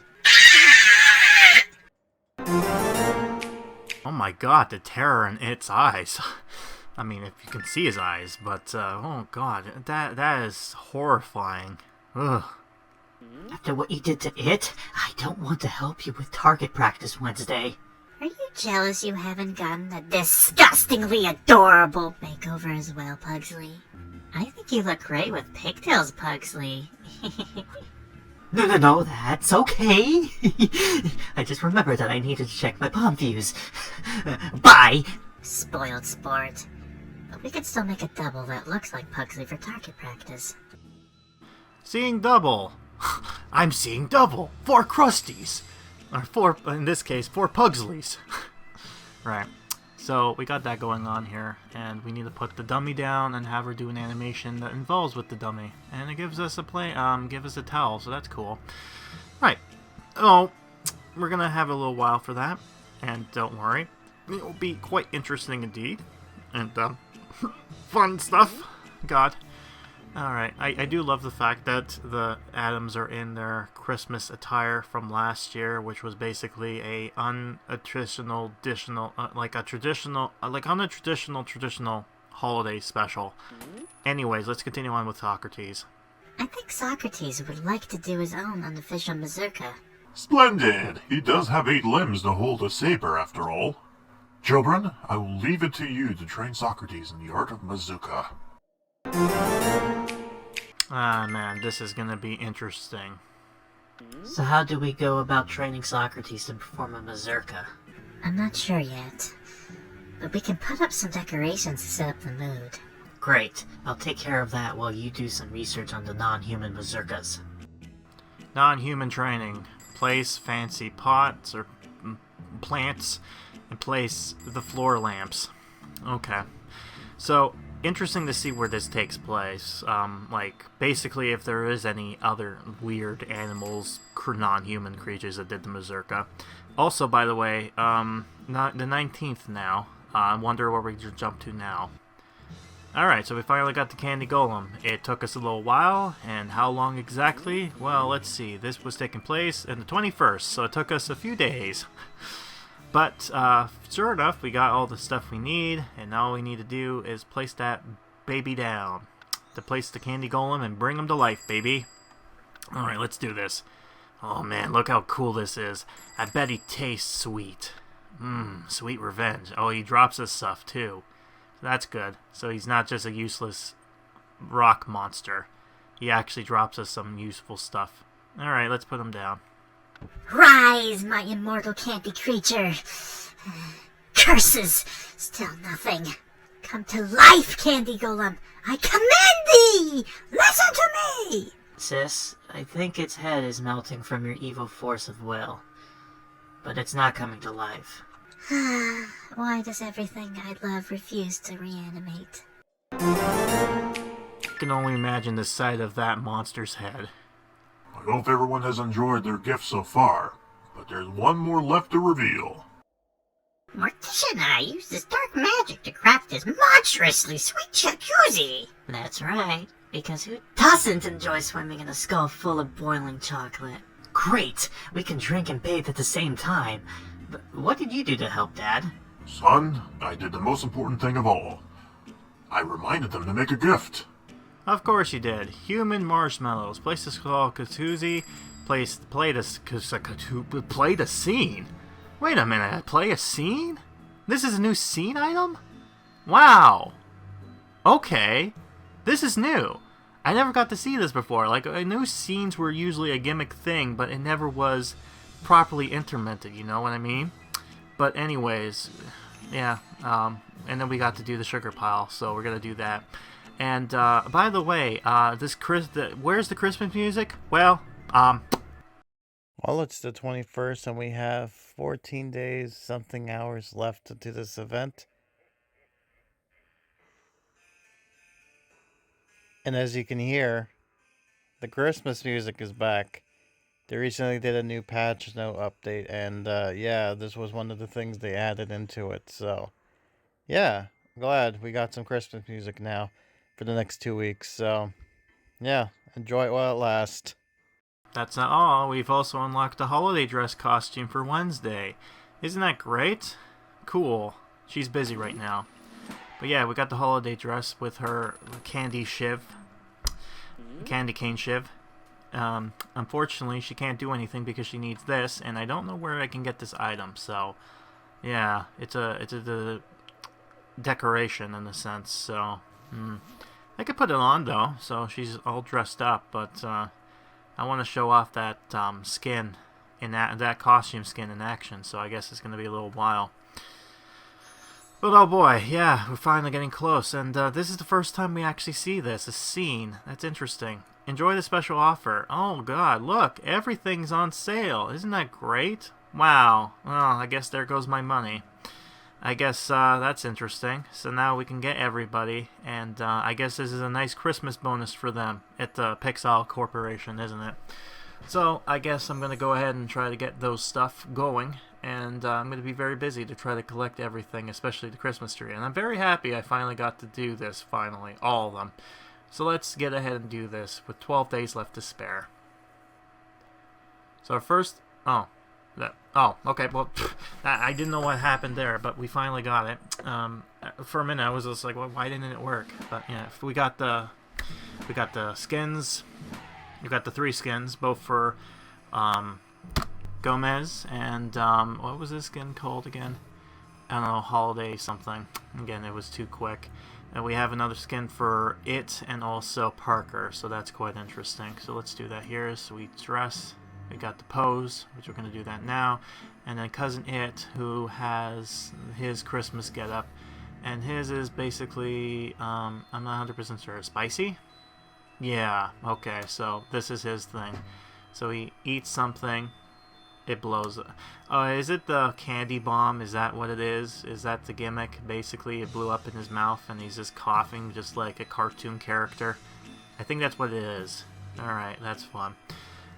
Oh my god, the terror in its eyes. I mean, if you can see his eyes, but, oh god, that is horrifying. Ugh. After what you did to it, I don't want to help you with target practice Wednesday. Are you jealous you haven't gotten a disgustingly adorable makeover as well, Pugsley? I think you look great with pigtails, Pugsley. No, that's okay. I just remembered that I needed to check my palm views. Bye! Spoiled sport. But we could still make a double that looks like Pugsley for target practice. Seeing double. I'm seeing double. 4 Krusties. Or 4, in this case, 4 Pugsleys. Right. So we got that going on here, and we need to put the dummy down and have her do an animation that involves with the dummy, and it gives us a towel, so that's cool. Right. Oh, we're gonna have a little while for that, and don't worry, it will be quite interesting indeed, and fun stuff. God. Alright, I do love the fact that the Addams are in their Christmas attire from last year, which was basically a untraditional holiday special. Anyways, let's continue on with Socrates. I think Socrates would like to do his own unofficial Mazurka. Splendid! He does have 8 limbs to hold a saber, after all. Children, I will leave it to you to train Socrates in the art of Mazurka. Ah, man, this is gonna be interesting. So how do we go about training Socrates to perform a Mazurka? I'm not sure yet, but we can put up some decorations to set up the mood. Great. I'll take care of that while you do some research on the non-human Mazurkas. Non-human training. Place fancy pots or plants and place the floor lamps. Okay. So, interesting to see where this takes place. Like, basically, if there is any other weird animals, non-human creatures that did the Mazurka. Also, by the way, not the 19th now. I wonder where we should jump to now. Alright, so we finally got the Candy Golem. It took us a little while, and how long exactly? Well, let's see. This was taking place on the 21st, so it took us a few days. But, sure enough, we got all the stuff we need, and all we need to do is place that baby down. To place the Candy Golem and bring him to life, baby. Alright, let's do this. Oh man, look how cool this is. I bet he tastes sweet. Sweet revenge. Oh, he drops us stuff, too. That's good. So he's not just a useless rock monster. He actually drops us some useful stuff. Alright, let's put him down. Rise, my immortal candy creature! Curses! Still nothing. Come to life, Candy Golem! I command thee! Listen to me! Sis, I think its head is melting from your evil force of will. But it's not coming to life. Why does everything I love refuse to reanimate? I can only imagine the sight of that monster's head. I hope everyone has enjoyed their gift so far, but there's one more left to reveal. Morticia and I used this dark magic to craft this monstrously sweet jacuzzi. That's right, because who doesn't enjoy swimming in a skull full of boiling chocolate? Great! We can drink and bathe at the same time. But what did you do to help, Dad? Son, I did the most important thing of all. I reminded them to make a gift. Of course you did. Human marshmallows. Place to skull Katuzi. Play the scene. Wait a minute. Play a scene? This is a new scene item? Wow. Okay. This is new. I never got to see this before. Like, I knew scenes were usually a gimmick thing, but it never was properly implemented, you know what I mean? But anyways, yeah, and then we got to do the sugar pile, so we're gonna do that. And, by the way, where's the Christmas music? Well, Well, it's the 21st, and we have 14 days, something hours left to do this event. And as you can hear, the Christmas music is back. They recently did a new patch note update, and yeah, this was one of the things they added into it. So, yeah, glad we got some Christmas music now for the next 2 weeks. So, yeah, enjoy it while it lasts. that's not all. We've also unlocked a holiday dress costume for Wednesday. Isn't that great? Cool. She's busy right now. But yeah, we got the holiday dress with her candy cane shiv. Unfortunately, she can't do anything because she needs this, and I don't know where I can get this item. So, yeah, it's a decoration in a sense. So, I could put it on though. So she's all dressed up, but I want to show off that skin in that costume skin in action. So I guess it's gonna be a little while. But oh boy, yeah, we're finally getting close, and this is the first time we actually see a scene. That's interesting. Enjoy the special offer. Oh god, look, everything's on sale. Isn't that great? Wow. Well, I guess there goes my money. I guess that's interesting. So now we can get everybody, and I guess this is a nice Christmas bonus for them at the Pixowl Corporation, isn't it? So I guess I'm going to go ahead and try to get those stuff going. And I'm going to be very busy to try to collect everything, especially the Christmas tree. And I'm very happy I finally got to do this, finally. All of them. So let's get ahead and do this with 12 days left to spare. So our first... okay, well, I didn't know what happened there, but we finally got it. For a minute, I was just like, well, why didn't it work? But yeah, we got the skins. We got the 3 skins, both for... Gomez and what was this skin called again? I don't know, holiday something. Again, it was too quick. And we have another skin for It and also Parker, so that's quite interesting. So let's do that here. Sweet dress. We got the pose, which we're going to do that now. And then Cousin It, who has his Christmas getup. And his is basically, I'm not 100% sure, spicy? Yeah, okay, so this is his thing. So he eats something. It blows. Is it the candy bomb? Is that what it is? Is that the gimmick? Basically, it blew up in his mouth and he's just coughing just like a cartoon character. I think that's what it is. Alright, that's fun.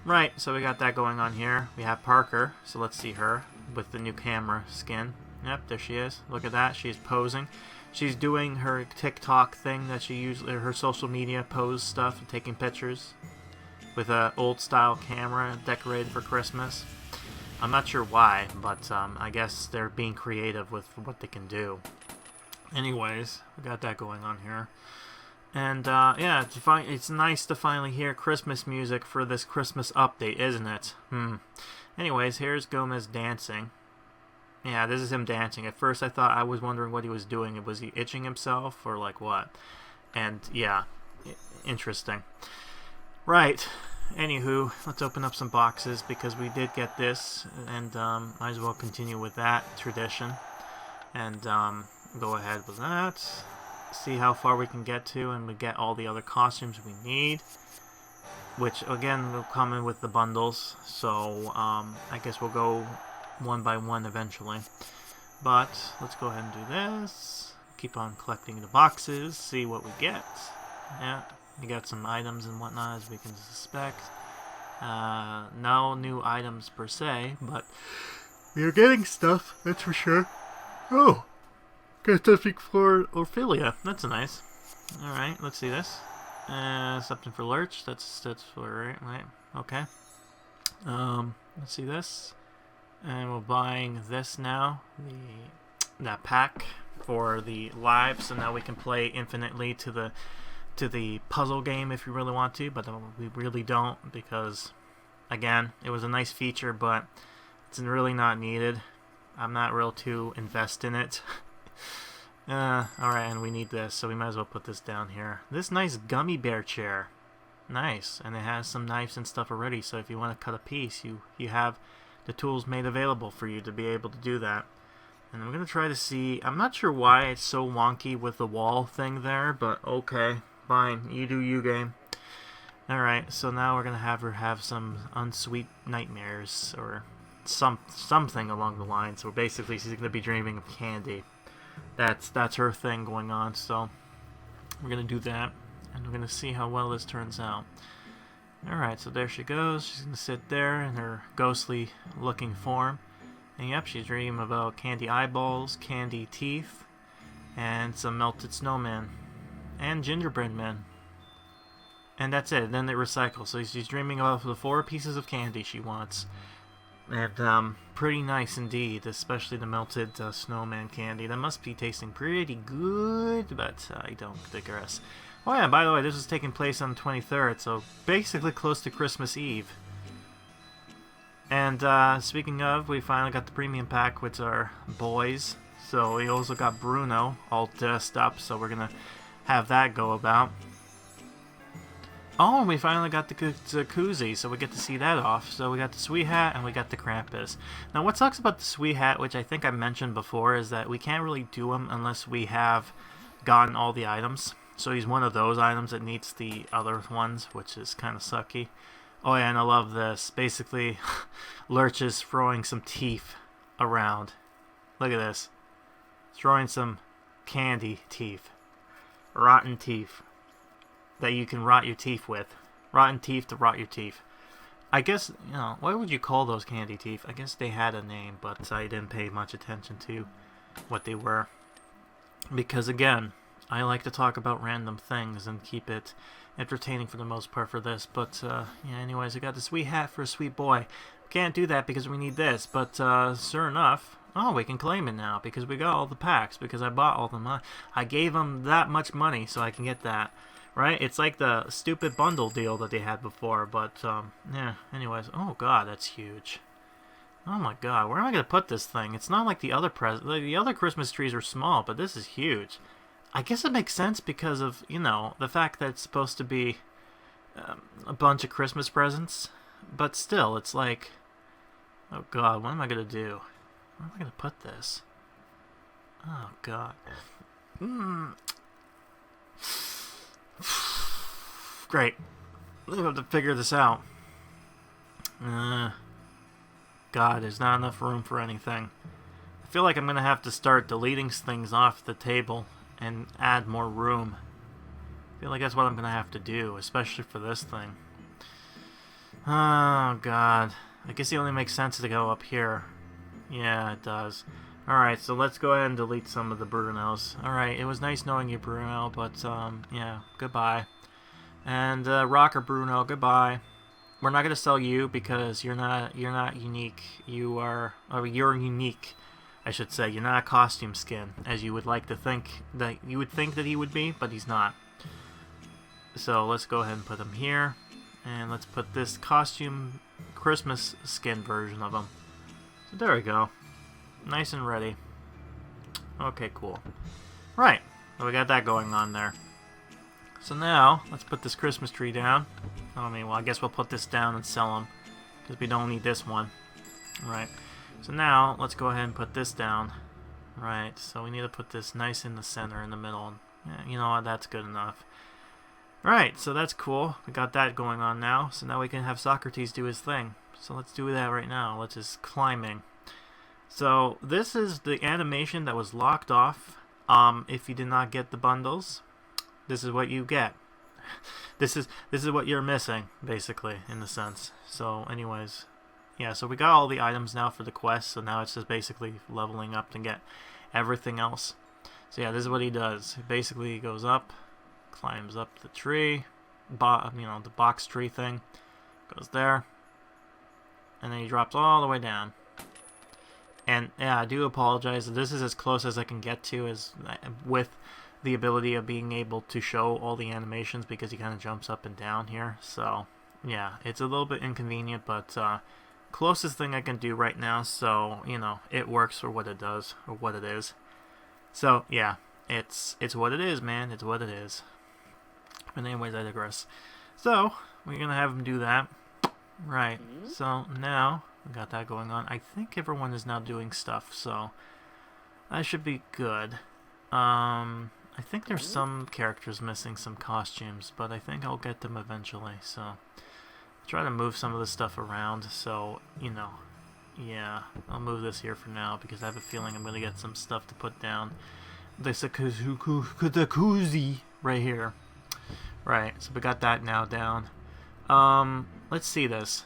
Right, so we got that going on here. We have Parker, so let's see her with the new camera skin. Yep, there she is. Look at that. She's posing. She's doing her TikTok thing that she usually, her social media pose stuff, and taking pictures with an old style camera decorated for Christmas. I'm not sure why, but I guess they're being creative with what they can do. Anyways, we got that going on here. And yeah, it's nice to finally hear Christmas music for this Christmas update, isn't it? Anyways, here's Gomez dancing. Yeah, this is him dancing. At first I thought, I was wondering what he was doing. Was he itching himself or like what? And yeah, interesting. Right. Anywho, let's open up some boxes because we did get this, and might as well continue with that tradition. And go ahead with that. See how far we can get to, and we get all the other costumes we need. which again will come in with the bundles. So I guess we'll go one by one eventually. But let's go ahead and do this. Keep on collecting the boxes, see what we get. Yeah, we got some items and whatnot, as we can suspect. No new items per se, but we're getting stuff, that's for sure. Oh, got something for Ophelia. That's nice. Alright, let's see this. Something for Lurch. That's for right. Okay. Let's see this. And we're buying this now. That pack for the live, so now we can play infinitely to the puzzle game if you really want to, but we really don't, because again, it was a nice feature, but it's really not needed. I'm not real too invested in it. Alright, and we need this, so we might as well put this down here. This nice gummy bear chair. Nice, and it has some knives and stuff already, so if you want to cut a piece, you have the tools made available for you to be able to do that. And I'm going to try to see, I'm not sure why it's so wonky with the wall thing there, but okay, fine, you do you, game. Alright, so now we're going to have her have some UnSweet nightmares, or something along the lines. So basically she's going to be dreaming of candy. That's her thing going on, so we're going to do that, and we're going to see how well this turns out. Alright, so there she goes. She's going to sit there in her ghostly looking form. And yep, she's dreaming about candy eyeballs, candy teeth, and some melted snowman. And gingerbread men. And that's it. Then they recycle. So she's dreaming of the 4 pieces of candy she wants. And pretty nice indeed, especially the melted snowman candy. That must be tasting pretty good, but I don't digress. Oh yeah, by the way, this is taking place on the 23rd, so basically close to Christmas Eve. And speaking of, we finally got the premium pack with our boys. So we also got Bruno all dressed up, so we're going to have that go about. Oh, and we finally got the koozie, so we get to see that off. So we got the Sweet Hat and we got the Krampus. Now what sucks about the Sweet Hat, which I think I mentioned before, is that we can't really do him unless we have gotten all the items. So he's one of those items that needs the other ones, which is kind of sucky. Oh yeah, and I love this. Basically, Lurch is throwing some teeth around. Look at this. Throwing some candy teeth. Rotten teeth. That you can rot your teeth with. Rotten teeth to rot your teeth. I guess, you know, what would you call those candy teeth? I guess they had a name, but I didn't pay much attention to what they were. Because again, I like to talk about random things and keep it entertaining for the most part for this. But, yeah, anyways, I got the Sweet Hat for a sweet boy. Can't do that because we need this, but, sure enough, oh, we can claim it now because we got all the packs, because I bought all the money. I gave them that much money so I can get that. Right? It's like the stupid bundle deal that they had before, but, yeah, anyways. Oh, God, that's huge. Oh, my God, where am I going to put this thing? It's not like the other the other Christmas trees are small, but this is huge. I guess it makes sense because of, you know, the fact that it's supposed to be a bunch of Christmas presents, but still, it's like, oh, God, what am I going to do? Where am I going to put this? Oh, God. Great. We'll have to figure this out. God, there's not enough room for anything. I feel like I'm going to have to start deleting things off the table and add more room. I feel like that's what I'm going to have to do, especially for this thing. Oh, God. I guess it only makes sense to go up here. Yeah, it does. Alright, so let's go ahead and delete some of the Brunos. Alright, it was nice knowing you, Bruno, but, yeah, goodbye. And, Rocker Bruno, goodbye. We're not gonna sell you because you're not unique. You're unique, I should say. You're not a costume skin, as you would like to think that you would think that he would be, but he's not. So let's go ahead and put him here, and let's put this costume Christmas skin version of him. So there we go. Nice and ready. Okay, cool. Right, so we got that going on there. So now, let's put this Christmas tree down. I mean, well, I guess we'll put this down and sell them, because we don't need this one. Right, so now, let's go ahead and put this down. Right, so we need to put this nice in the center, in the middle. Yeah, you know what, that's good enough. Right, so that's cool. We got that going on now. So now we can have Socrates do his thing. So let's do that right now. Let's just climbing. So this is the animation that was locked off. If you did not get the bundles, this is what you get. This is what you're missing, basically, in the sense. So anyways, yeah, so we got all the items now for the quest, so now it's just basically leveling up to get everything else. So yeah, this is what he does. He basically goes up, climbs up the tree, the box tree thing, goes there, and then he drops all the way down. And yeah, I do apologize. This is as close as I can get to as with the ability of being able to show all the animations, because he kind of jumps up and down here. So yeah, it's a little bit inconvenient, but closest thing I can do right now. So it works for what it does, or what it is. So yeah, it's what it is, man. It's what it is. But anyways, I digress. So we're gonna have him do that, right? So now we got that going on. I think everyone is now doing stuff, so that should be good. I think there's some characters missing some costumes, but I think I'll get them eventually. So I'll try to move some of this stuff around. So yeah, I'll move this here for now because I have a feeling I'm gonna get some stuff to put down. This koozie right here. Right, so we got that now down. Let's see this.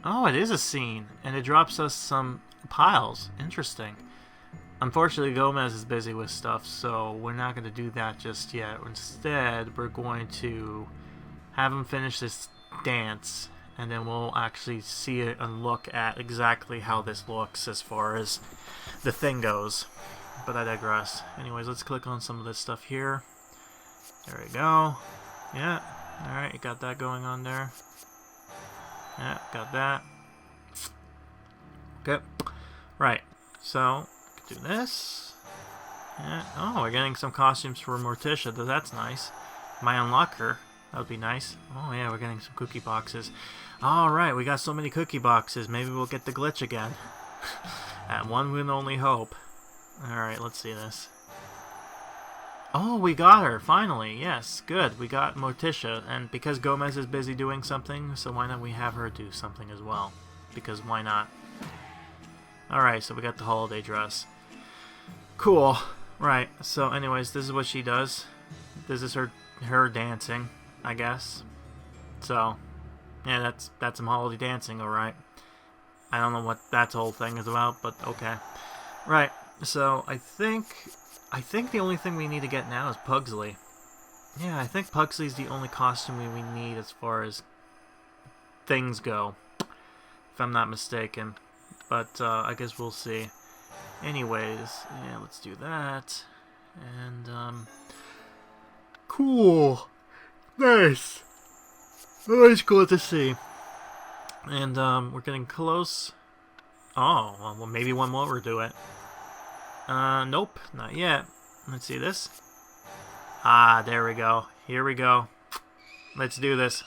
Oh, it is a scene, and it drops us some piles. Interesting. Unfortunately, Gomez is busy with stuff, so we're not going to do that just yet. Instead, we're going to have him finish this dance, and then we'll actually see it and look at exactly how this looks as far as the thing goes. But I digress. Anyways, let's click on some of this stuff here. There we go. Yeah, alright, you got that going on there. Yeah, got that. Okay. Right, so do this. Yeah. Oh, we're getting some costumes for Morticia. That's nice. My unlocker. That would be nice. Oh yeah, we're getting some cookie boxes. Alright, we got so many cookie boxes. Maybe we'll get the glitch again. At one would only hope. Alright, let's see this. Oh, we got her, finally. Yes, good. We got Morticia, and because Gomez is busy doing something, so why not we have her do something as well? Because why not? Alright, so we got the holiday dress. Cool. Right, so anyways, this is what she does. This is her dancing, I guess. So, yeah, that's some holiday dancing, alright. I don't know what that whole thing is about, but okay. Right, so I think the only thing we need to get now is Pugsley. Yeah, I think Pugsley's the only costume we need as far as things go, if I'm not mistaken. But I guess we'll see. Anyways, yeah, let's do that. And cool, nice, always cool to see. And we're getting close. Oh, well, maybe one more will do it. Nope, not yet. Let's see this. Ah, there we go. Here we go. Let's do this.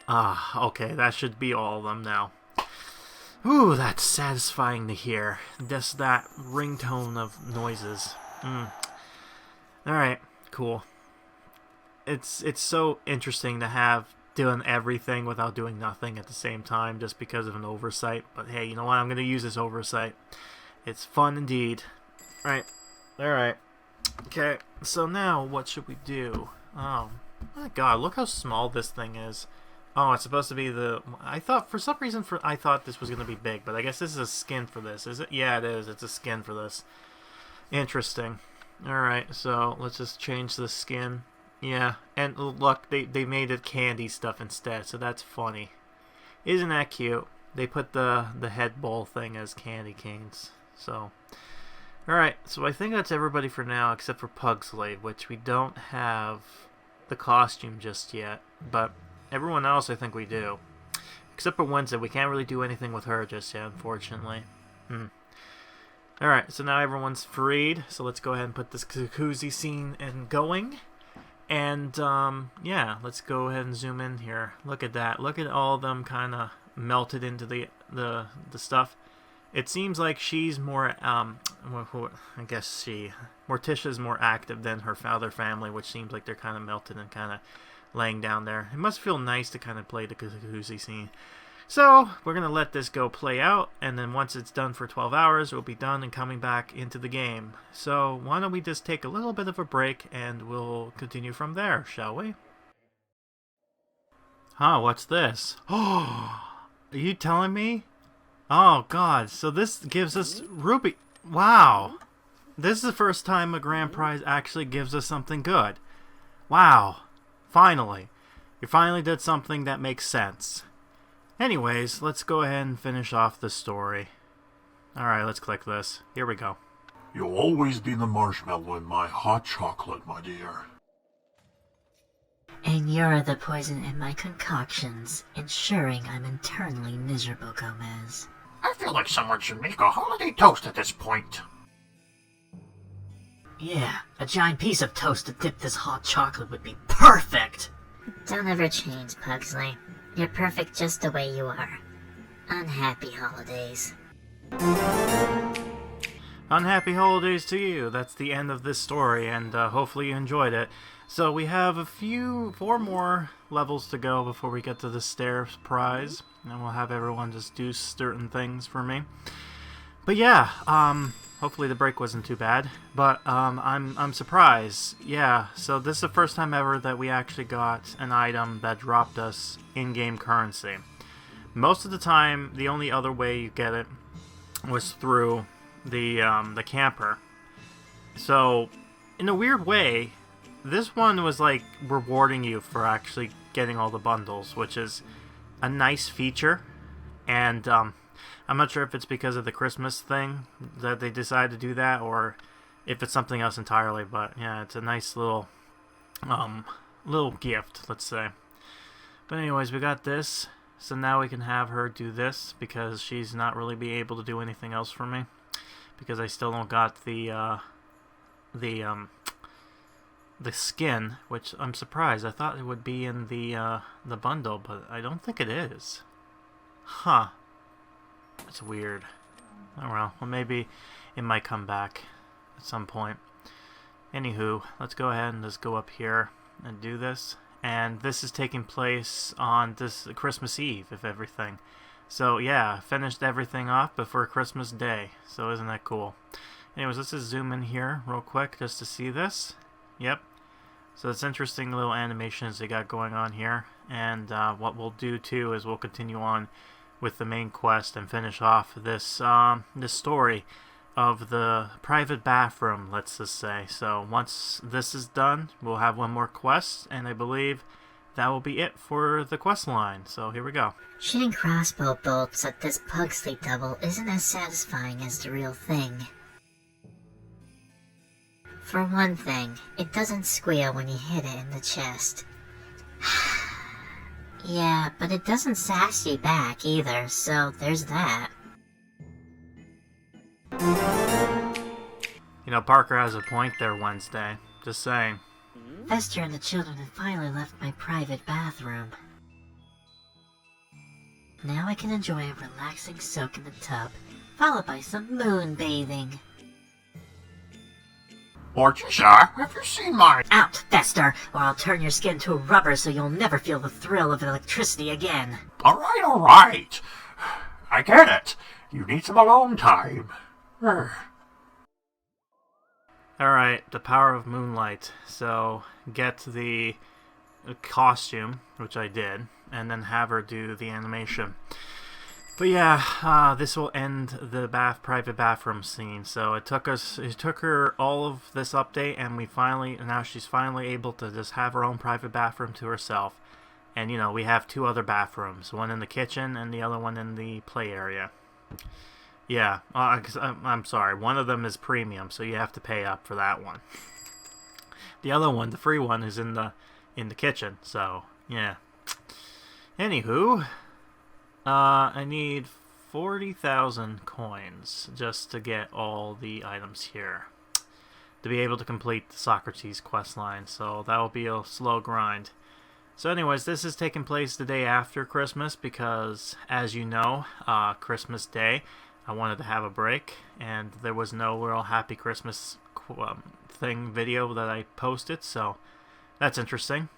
Ah, okay, that should be all of them now. Ooh, that's satisfying to hear. Just that ringtone of noises. Alright, cool. It's so interesting to have doing everything without doing nothing at the same time just because of an oversight. But hey, you know what? I'm going to use this oversight. It's fun indeed. Right. Alright. Okay, so now what should we do? Oh, my god, look how small this thing is. Oh, it's supposed to be the... I thought, for some reason, I thought this was going to be big, but I guess this is a skin for this, is it? Yeah, it is. It's a skin for this. Interesting. Alright, so let's just change the skin. Yeah, and look, they made it candy stuff instead, so that's funny. Isn't that cute? They put the head bowl thing as candy canes, so... Alright, so I think that's everybody for now, except for Pugsley, which we don't have the costume just yet, but everyone else I think we do. Except for Wednesday, we can't really do anything with her just yet, unfortunately. Alright, so now everyone's freed, so let's go ahead and put this koozie scene and going. And, yeah, let's go ahead and zoom in here. Look at that. Look at all of them kind of melted into the stuff. It seems like she's more, Morticia's more active than her other family, which seems like they're kind of melted and kind of laying down there. It must feel nice to kind of play the Kooky scene. So, we're going to let this go play out, and then once it's done for 12 hours, we'll be done and coming back into the game. So, why don't we just take a little bit of a break, and we'll continue from there, shall we? Huh, what's this? Oh, are you telling me? Oh, God, so this gives us Ruby. Wow. This is the first time a grand prize actually gives us something good. Wow. Finally. You finally did something that makes sense. Anyways, let's go ahead and finish off the story. Alright, let's click this. Here we go. You'll always be the marshmallow in my hot chocolate, my dear. And you're the poison in my concoctions, ensuring I'm internally miserable, Gomez. I feel like someone should make a holiday toast at this point. Yeah, a giant piece of toast to dip this hot chocolate would be perfect! Don't ever change, Pugsley. You're perfect just the way you are. Unhappy holidays. Unhappy holidays to you. That's the end of this story, and hopefully you enjoyed it. So we have 4 more levels to go before we get to the stairs prize, and we'll have everyone just do certain things for me. But yeah, hopefully the break wasn't too bad. But I'm surprised. Yeah, so this is the first time ever that we actually got an item that dropped us in-game currency. Most of the time, the only other way you get it was through the camper. So, in a weird way, this one was like rewarding you for actually getting all the bundles, which is a nice feature. And I'm not sure if it's because of the Christmas thing that they decided to do that, or if it's something else entirely. But yeah, it's a nice little gift, let's say. But anyways, we got this, so now we can have her do this because she's not really be able to do anything else for me because I still don't got the skin, which I'm surprised. I thought it would be in the bundle, but I don't think it is. Huh. It's weird. Oh well, maybe it might come back at some point. Anywho, let's go ahead and just go up here and do this. And this is taking place on this Christmas Eve, if everything. So yeah, finished everything off before Christmas Day. So isn't that cool? Anyways, let's just zoom in here real quick just to see this. Yep. So it's interesting little animations they got going on here. And what we'll do too is we'll continue on with the main quest and finish off this this story of the private bathroom, let's just say. So once this is done, we'll have one more quest, and I believe that will be it for the quest line. So here we go. Shooting crossbow bolts at this Pugsley double isn't as satisfying as the real thing. For one thing, it doesn't squeal when you hit it in the chest. Yeah, but it doesn't sass you back either, so there's that. You know, Parker has a point there, Wednesday. Just saying. Fester and the children have finally left my private bathroom. Now I can enjoy a relaxing soak in the tub, followed by some moon bathing. Morticia, have you seen my... Out, Fester, or I'll turn your skin to rubber so you'll never feel the thrill of electricity again. Alright. I get it. You need some alone time. Alright, the power of moonlight. So, get the costume, which I did, and then have her do the animation. But yeah, this will end the private bathroom scene. So it took her all of this update, and now she's finally able to just have her own private bathroom to herself. And you know, we have 2 other bathrooms, one in the kitchen and the other one in the play area. Yeah, I'm sorry, one of them is premium, so you have to pay up for that one. The other one, the free one, is in the kitchen. So yeah. Anywho. I need 40,000 coins just to get all the items here to be able to complete the Socrates questline, so that will be a slow grind. So anyways, this is taking place the day after Christmas because, as you know, Christmas Day I wanted to have a break, and there was no real Happy Christmas video that I posted, so that's interesting.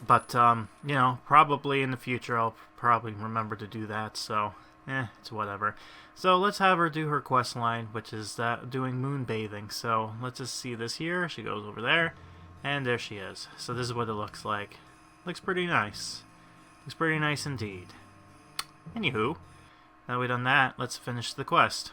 But, you know, probably in the future I'll probably remember to do that, so, it's whatever. So let's have her do her quest line, which is doing moon bathing. So let's just see this here. She goes over there, and there she is. So this is what it looks like. Looks pretty nice. Looks pretty nice indeed. Anywho, now we've done that, let's finish the quest.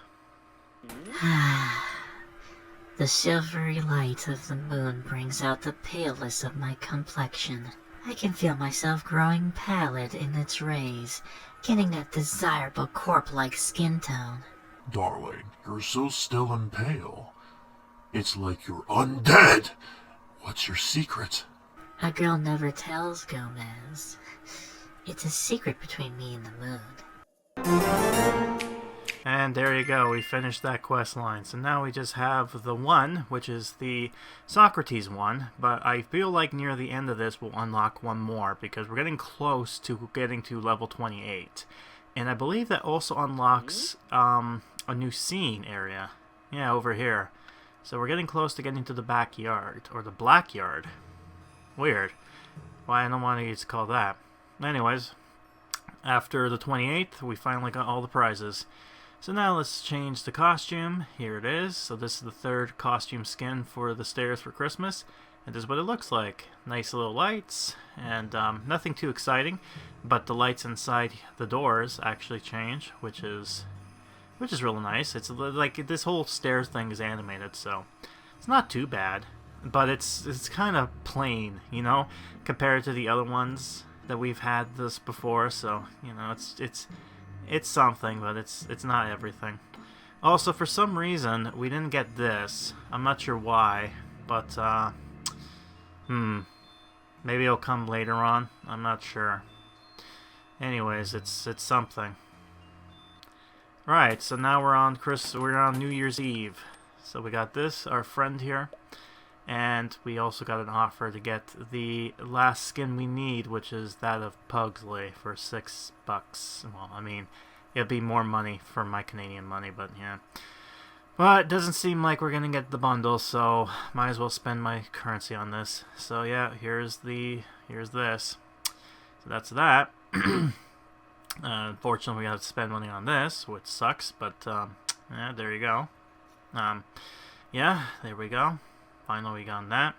The silvery light of the moon brings out the paleness of my complexion. I can feel myself growing pallid in its rays, getting that desirable corpse-like skin tone. Darling, you're so still and pale. It's like you're undead. What's your secret? A girl never tells, Gomez. It's a secret between me and the moon. And there you go, we finished that quest line. So now we just have the one, which is the Socrates one, but I feel like near the end of this we'll unlock one more, because we're getting close to getting to level 28. And I believe that also unlocks a new scene area. Yeah, over here. So we're getting close to getting to the backyard, or the black yard. Weird. Why I don't want to call that. Anyways, after the 28th, we finally got all the prizes. So now let's change the costume. Here it is. So this is the third costume skin for the stairs for Christmas. And this is what it looks like. Nice little lights, and nothing too exciting, but the lights inside the doors actually change, which is really nice. It's like this whole stairs thing is animated, so it's not too bad. But it's kind of plain, you know, compared to the other ones that we've had this before. So you know, it's something, but it's not everything. Also, for some reason, we didn't get this. I'm not sure why, but maybe it'll come later on. I'm not sure. Anyways, it's something. Right, so now we're on New Year's Eve. So we got this, our friend here, and we also got an offer to get the last skin we need, which is that of Pugsley for $6. Well, I mean, it'd be more money for my Canadian money, but yeah. But it doesn't seem like we're gonna get the bundle, so might as well spend my currency on this. So yeah, here's this. So that's that. Unfortunately, we have to spend money on this, which sucks, but yeah, there you go. Yeah, there we go. Finally, we got that.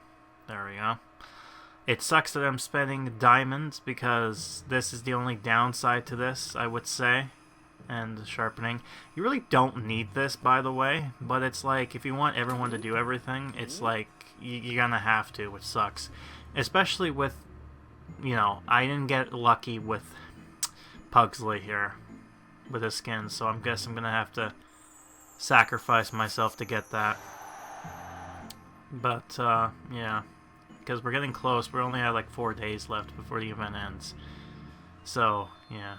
There we go. It sucks that I'm spending diamonds, because this is the only downside to this, I would say. And the sharpening. You really don't need this, by the way, but it's like, if you want everyone to do everything, it's like, you're gonna have to, which sucks. Especially with, you know, I didn't get lucky with Pugsley here, with his skin, so I guess I'm gonna have to sacrifice myself to get that. But, yeah, because we're getting close. We only have like 4 days left before the event ends. So, yeah.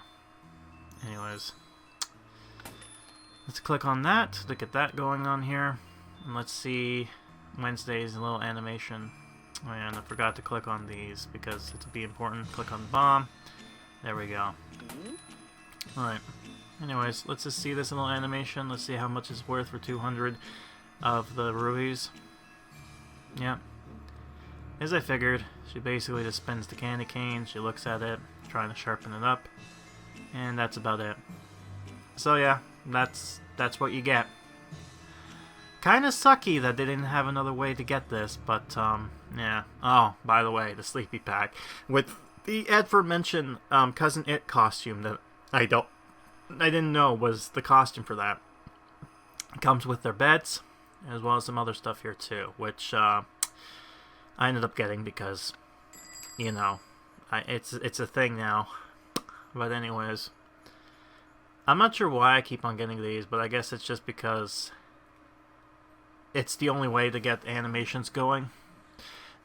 Anyways, let's click on that to get that going on here. And let's see Wednesday's little animation. Oh yeah, and I forgot to click on these because it'll be important. Click on the bomb. There we go. Alright. Anyways, let's just see this little animation. Let's see how much it's worth for 200 of the rubies. Yeah. As I figured, she basically just spins the candy cane. She looks at it, trying to sharpen it up. And that's about it. So yeah, that's what you get. Kinda sucky that they didn't have another way to get this, but yeah. Oh, by the way, the sleepy pack with the aforementioned Cousin It costume that I didn't know was the costume for that. It comes with their beds, as well as some other stuff here too, which I ended up getting because, you know, it's a thing now. But anyways, I'm not sure why I keep on getting these, but I guess it's just because it's the only way to get animations going.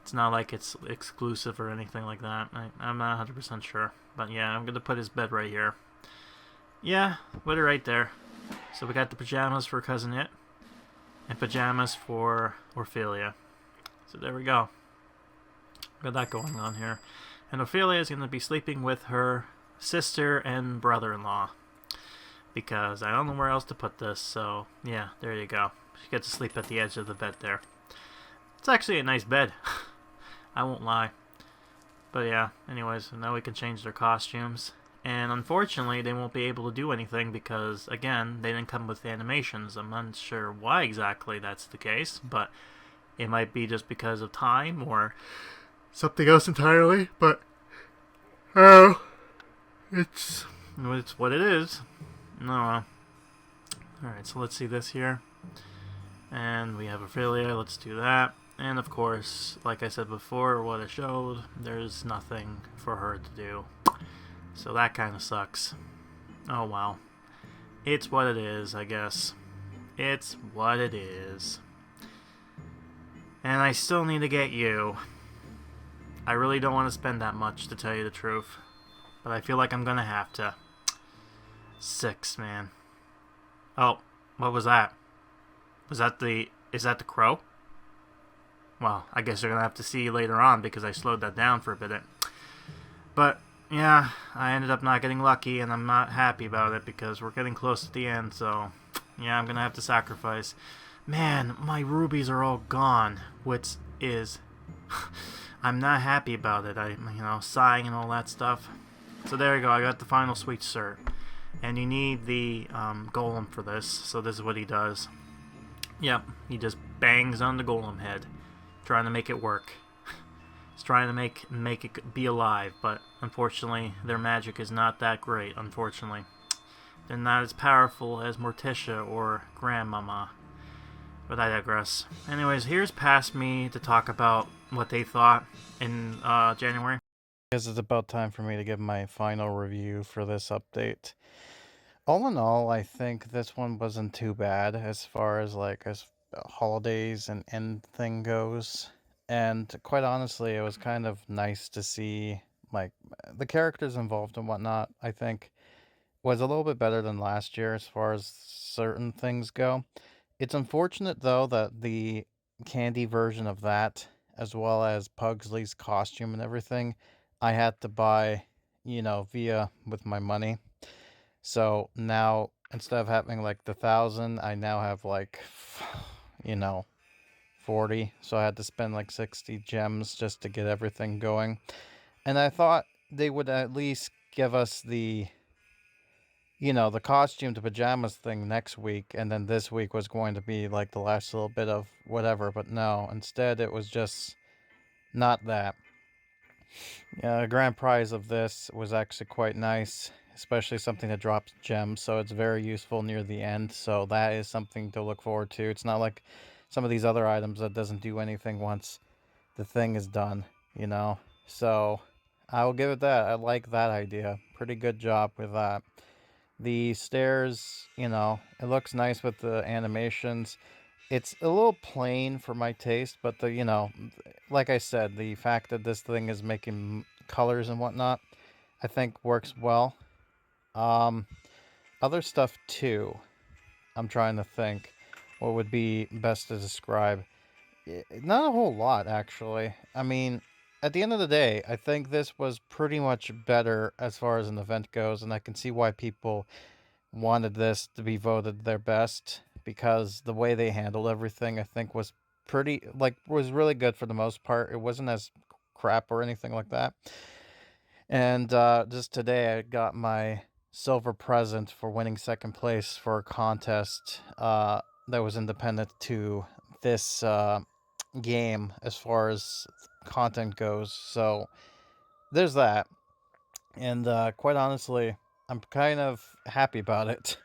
It's not like it's exclusive or anything like that. I'm not 100% sure. But yeah, I'm going to put his bed right here. Yeah, put it right there. So we got the pajamas for Cousin It, and pajamas for Ophelia. So there we go. Got that going on here. And Ophelia is going to be sleeping with her sister and brother-in-law, because I don't know where else to put this. So yeah, there you go. She gets to sleep at the edge of the bed there. It's actually a nice bed. I won't lie. But yeah, anyways, now we can change their costumes. And unfortunately, they won't be able to do anything because, again, they didn't come with animations. I'm not sure why exactly that's the case, but it might be just because of time or something else entirely. But, oh, it's what it is. No. Alright, so let's see this here. And we have Ophelia, let's do that. And of course, like I said before, what I showed, there's nothing for her to do. So that kind of sucks. Oh well. It's what it is, I guess. It's what it is. And I still need to get you. I really don't want to spend that much, to tell you the truth. But I feel like I'm gonna have to. 6, man. Oh, what was that? Is that the crow? Well, I guess you're gonna have to see later on because I slowed that down for a bit. But yeah, I ended up not getting lucky, and I'm not happy about it because we're getting close to the end. So yeah, I'm gonna have to sacrifice. Man, my rubies are all gone, which is I'm not happy about it. Sighing and all that stuff. So there you go. I got the final sweet cert, and you need the golem for this. So this is what he does. Yep, he just bangs on the golem head, trying to make it work. He's trying to make it be alive, but unfortunately, their magic is not that great. Unfortunately, they're not as powerful as Morticia or Grandmama. But I digress. Anyways, here's past me to talk about what they thought in January. I guess it's about time for me to give my final review for this update. All in all, I think this one wasn't too bad as far as holidays and end thing goes. And quite honestly, it was kind of nice to see the characters involved and whatnot. I think was a little bit better than last year as far as certain things go. It's unfortunate though that the candy version of that, as well as Pugsley's costume and everything, I had to buy, via with my money. So now instead of having the 1,000, I now have 40. So I had to spend 60 gems just to get everything going. And I thought they would at least give us the costume to pajamas thing next week, and then this week was going to be the last little bit of whatever, but no, instead it was just not that. The grand prize of this was actually quite nice, especially something that drops gems, so it's very useful near the end, so that is something to look forward to. It's not like some of these other items that doesn't do anything once the thing is done, So I will give it that. I like that idea. Pretty good job with that. The stairs, it looks nice with the animations. It's a little plain for my taste, but like I said, the fact that this thing is making colors and whatnot, I think works well. Other stuff too. I'm trying to think what would be best to describe. Not a whole lot, actually. I mean, at the end of the day, I think this was pretty much better as far as an event goes, and I can see why people wanted this to be voted their best, because the way they handled everything, I think, was was really good for the most part. It wasn't as crap or anything like that. And just today, I got my silver present for winning second place for a contest that was independent to this game as far as content goes. So there's that. And quite honestly, I'm kind of happy about it.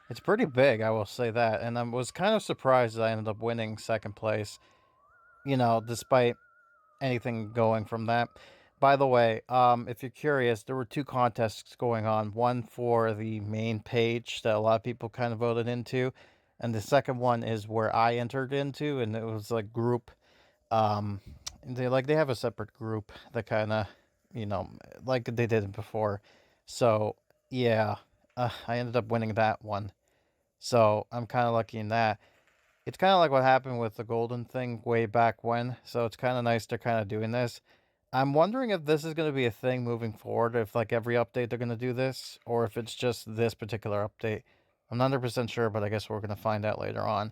It's pretty big, I will say that. And I was kind of surprised that I ended up winning second place, despite anything going from that. By the way, if you're curious, there were 2 contests going on. One for the main page that a lot of people kind of voted into, and the second one is where I entered into, and it was group. They have a separate group that kind of, like they did before. So yeah, I ended up winning that one. So I'm kind of lucky in that. It's kind of like what happened with the golden thing way back when. So it's kind of nice they're kind of doing this. I'm wondering if this is going to be a thing moving forward, if every update they're going to do this, or if it's just this particular update. I'm not 100% sure, but I guess we're going to find out later on.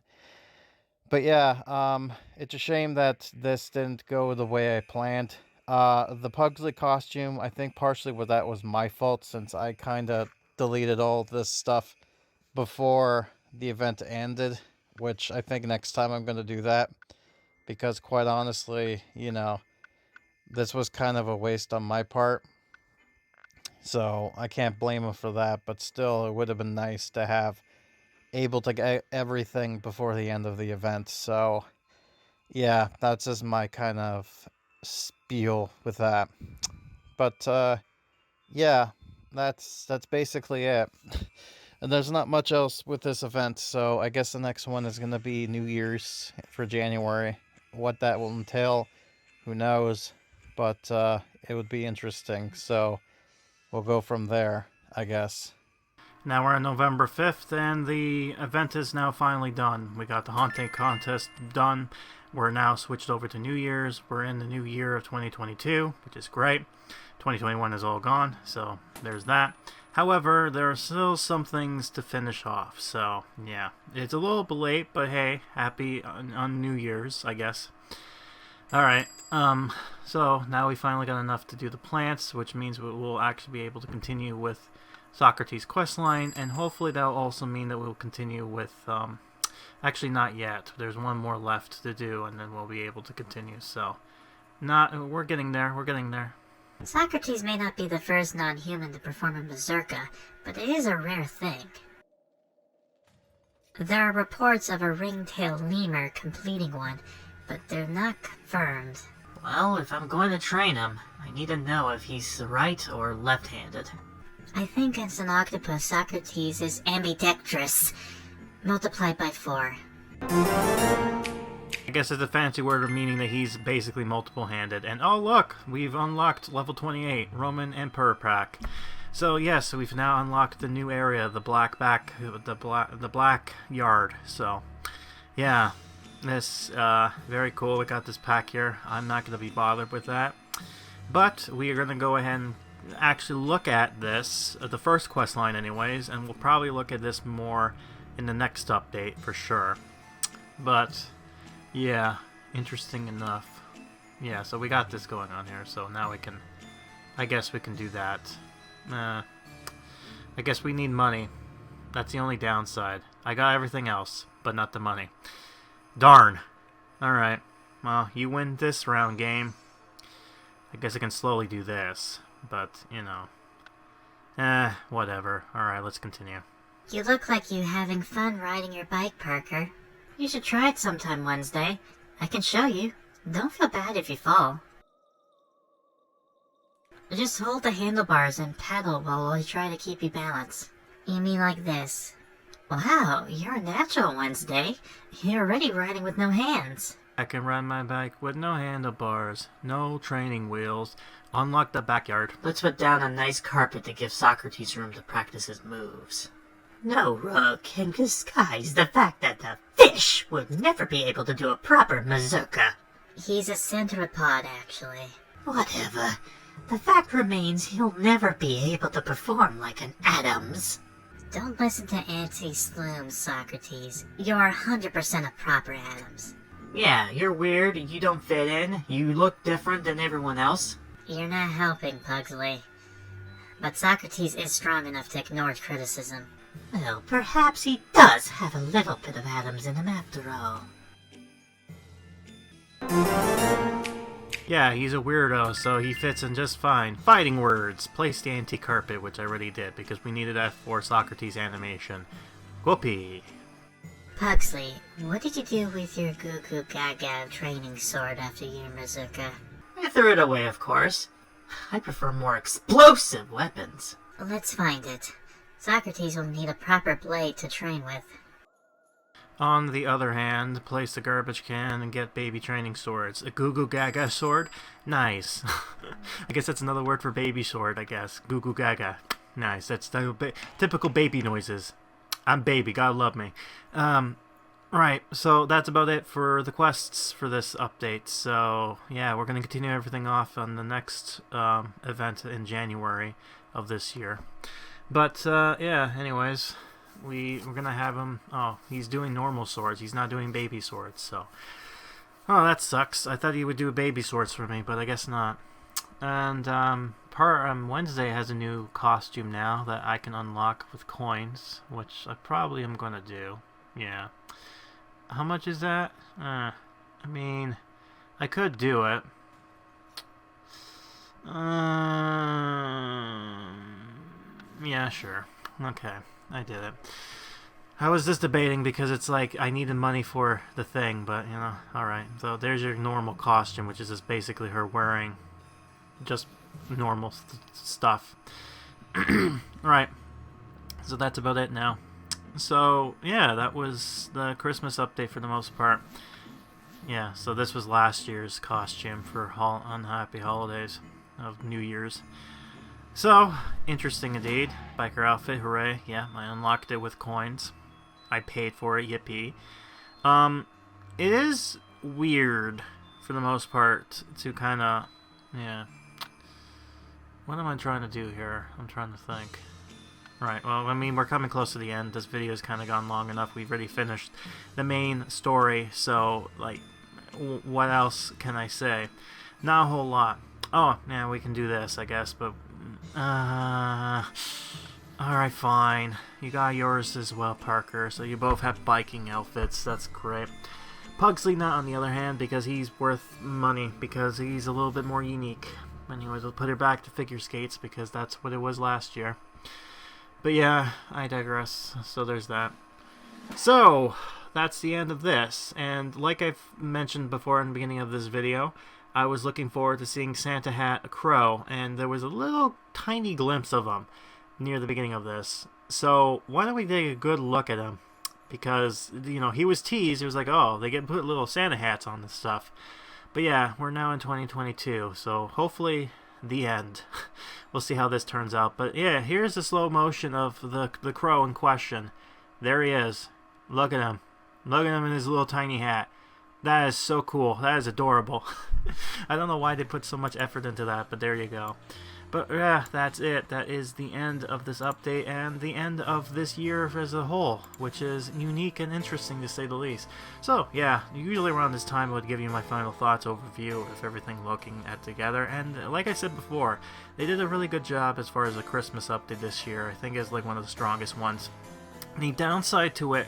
But yeah, it's a shame that this didn't go the way I planned. The Pugsley costume, I think partially with that was my fault, since I kind of deleted all this stuff before the event ended, which I think next time I'm going to do that, because quite honestly, this was kind of a waste on my part. So I can't blame him for that, but still, it would have been nice to have able to get everything before the end of the event. So yeah, that's just my kind of spiel with that. But yeah, that's basically it. And there's not much else with this event, so I guess the next one is going to be New Year's for January. What that will entail, who knows, but it would be interesting. So we'll go from there, I guess. Now we're on November 5th, and the event is now finally done. We got the Haunt contest done. We're now switched over to New Year's. We're in the new year of 2022, which is great. 2021 is all gone, so there's that. However, there are still some things to finish off, so yeah. It's a little bit late, but hey, happy on New Year's, I guess. Alright, so now we finally got enough to do the plants, which means we'll actually be able to continue with Socrates' questline, and hopefully that'll also mean that we'll continue with, actually not yet. There's one more left to do, and then we'll be able to continue, so we're getting there. Socrates may not be the first non-human to perform a Mazurka, but it is a rare thing. There are reports of a ring-tailed lemur completing one, but they're not confirmed. Well, if I'm going to train him, I need to know if he's right or left-handed. I think as an octopus, Socrates is ambidextrous, multiplied by 4. I guess it's a fancy word of meaning that he's basically multiple-handed. And oh look, we've unlocked level 28, Roman Emperor Pack. So yes, we've now unlocked the new area, the black yard. So yeah, this very cool. We got this pack here. I'm not going to be bothered with that, but we are going to go ahead and actually look at this, the first quest line anyways, and we'll probably look at this more in the next update for sure. But yeah, interesting enough. Yeah, so we got this going on here, so now we can, I guess we can do that. I guess we need money. That's the only downside. I got everything else, but not the money. Darn. Alright, well, you win this round, game. I guess I can slowly do this, but, whatever. Alright, let's continue. You look like you having fun riding your bike, Parker. You should try it sometime Wednesday. I can show you. Don't feel bad if you fall. Just hold the handlebars and pedal while I try to keep you balanced. You mean like this? Wow, you're a natural, Wednesday. You're already riding with no hands. I can ride my bike with no handlebars, no training wheels. Unlock the backyard. Let's put down a nice carpet to give Socrates room to practice his moves. No rug can disguise the fact that the fish would never be able to do a proper Mazurka. He's a centropod, actually. Whatever. The fact remains he'll never be able to perform like an Addams. Don't listen to anti-slooms, Socrates. You're 100% a proper Addams. Yeah, you're weird, you don't fit in, you look different than everyone else. You're not helping, Pugsley. But Socrates is strong enough to ignore criticism. Well, perhaps he does have a little bit of Addams in him after all. Yeah, he's a weirdo, so he fits in just fine. Fighting words. Place the anti-carpet, which I already did, because we needed that for Socrates animation. Whoopee. Pugsley, what did you do with your Goo Goo Gaga training sword after your Mazurka? I threw it away, of course. I prefer more explosive weapons. Let's find it. Socrates will need a proper blade to train with. On the other hand, place the garbage can and get baby training swords. A Goo Goo Gaga sword? Nice. I guess that's another word for baby sword, I guess. Goo Goo Gaga. Nice. That's the typical baby noises. I'm baby, God love me. Right, so that's about it for the quests for this update. So, yeah, we're going to continue everything off on the next event in January of this year. But, yeah, anyways, we're gonna have him. Oh, he's doing normal swords. He's not doing baby swords. So, oh, that sucks. I thought he would do baby swords for me, but I guess not. And Wednesday has a new costume now that I can unlock with coins, which I probably am gonna do. Yeah. How much is that? I mean, I could do it. Yeah, sure. Okay, I did it. I was just debating because it's like I needed money for the thing, but you know, alright. So there's your normal costume, which is just basically her wearing just normal stuff. Alright, so that's about it now. So, yeah, that was the Christmas update for the most part. Yeah, so this was last year's costume for Unhappy Holidays of New Year's. So, interesting indeed. Biker outfit, hooray. Yeah, I unlocked it with coins. I paid for it, yippee. It is weird, for the most part, to kind of, yeah. What am I trying to do here? I'm trying to think. Right, well, I mean, we're coming close to the end. This video's kind of gone long enough. We've already finished the main story, so, like, what else can I say? Not a whole lot. Oh, yeah, we can do this, I guess, but... Alright, fine. You got yours as well, Parker, so you both have biking outfits. That's great. Pugsley not, on the other hand, because he's worth money, because he's a little bit more unique. Anyways, we'll put her back to figure skates, because that's what it was last year. But yeah, I digress. So there's that. So, that's the end of this. And like I've mentioned before in the beginning of this video, I was looking forward to seeing Santa Hat Crow, and there was a little tiny glimpse of him near the beginning of this. So why don't we take a good look at him? Because, you know, he was teased. It was like, oh, they get put little Santa hats on this stuff. But yeah, we're now in 2022, so hopefully the end. We'll see how this turns out. But yeah, here's the slow motion of the crow in question. There he is. Look at him. Look at him in his little tiny hat. That is so cool. That is adorable. I don't know why they put so much effort into that, but there you go. But yeah, that's it. That is the end of this update and the end of this year as a whole, which is unique and interesting to say the least. So yeah, usually around this time I would give you my final thoughts overview of everything looking at together. And like I said before, they did a really good job as far as the Christmas update this year. I think it's like one of the strongest ones. The downside to it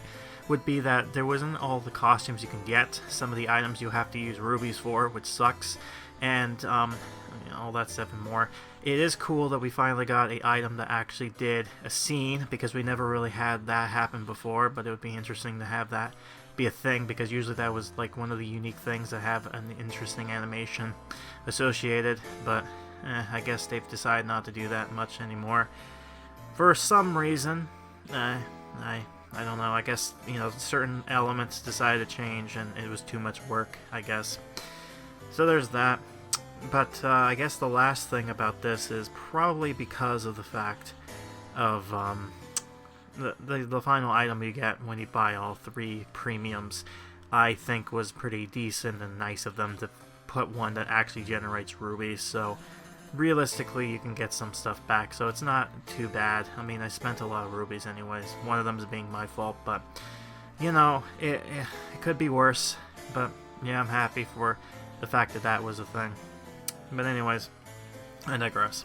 would be that there wasn't all the costumes you can get. Some of the items you have to use rubies for, which sucks. And you know, all that stuff and more. It is cool that we finally got an item that actually did a scene, because we never really had that happen before, but it would be interesting to have that be a thing, because usually that was like one of the unique things that have an interesting animation associated, but I guess they've decided not to do that much anymore. For some reason, I don't know, I guess, you know, certain elements decided to change and it was too much work, I guess. So there's that. But I guess the last thing about this is probably because of the fact of the final item you get when you buy all 3 premiums, I think was pretty decent and nice of them to put one that actually generates rubies. So realistically, you can get some stuff back, so it's not too bad. I mean, I spent a lot of rubies anyways. One of them is being my fault, but you know, it could be worse. But yeah, I'm happy for the fact that that was a thing. But anyways, I digress.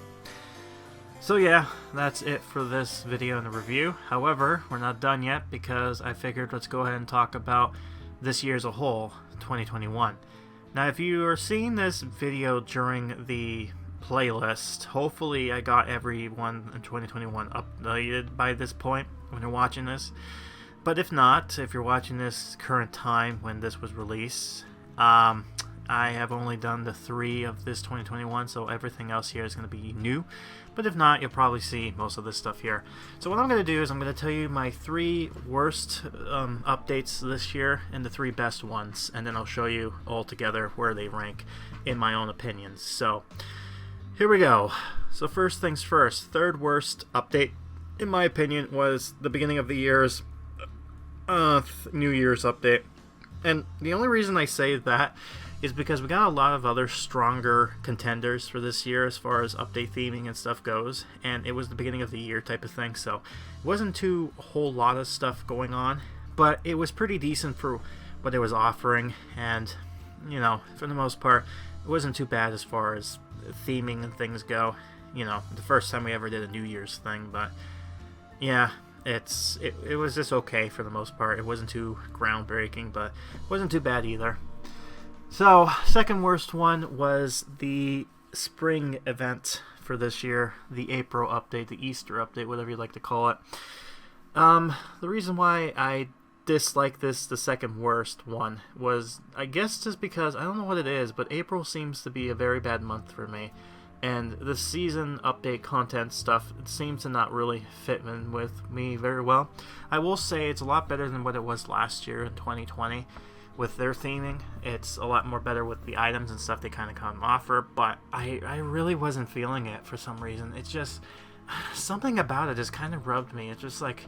So yeah, that's it for this video and the review. However, we're not done yet, because I figured let's go ahead and talk about this year as a whole, 2021. Now, if you are seeing this video during the playlist, hopefully I got everyone in 2021 updated by this point when you're watching this. But if not, if you're watching this current time when this was released, I have only done the 3 of this 2021, so everything else here is going to be new. But if not, you'll probably see most of this stuff here. So what I'm going to do is I'm going to tell you my 3 worst updates this year and the 3 best ones, and then I'll show you all together where they rank in my own opinions. So here we go. So first things first, 3rd worst update, in my opinion, was the beginning of the year's New Year's update. And the only reason I say that is because we got a lot of other stronger contenders for this year as far as update theming and stuff goes, and it was the beginning of the year type of thing, so it wasn't too whole lot of stuff going on, but it was pretty decent for what it was offering, and you know, for the most part, it wasn't too bad as far as theming and things go. You know, the first time we ever did a New Year's thing, but yeah, it was just okay for the most part. It wasn't too groundbreaking, but it wasn't too bad either. So, second worst one was the spring event for this year, the April update, the Easter update, whatever you like to call it. The reason why I dislike this, the second worst one, was, I guess, just because, I don't know what it is, but April seems to be a very bad month for me. And the season update content stuff, it seems to not really fit in with me very well. I will say it's a lot better than what it was last year in 2020 with their theming. It's a lot more better with the items and stuff they kind of come offer, but I really wasn't feeling it for some reason. It's just, something about it just kind of rubbed me. It's just like,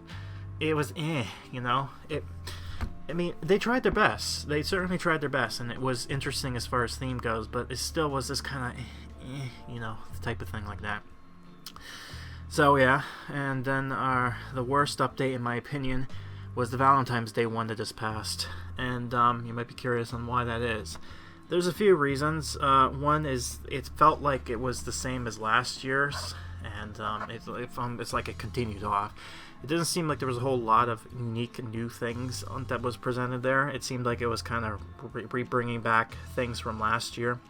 it was you know? I mean, they tried their best. They certainly tried their best, and it was interesting as far as theme goes, but it still was this kind of you know, type of thing like that. So yeah, and then the worst update in my opinion was the Valentine's Day one that just passed, and you might be curious on why that is. There's a few reasons. One is it felt like it was the same as last year's, and it's like it continued off. It didn't seem like there was a whole lot of unique new things that was presented there. It seemed like it was kind of bringing back things from last year.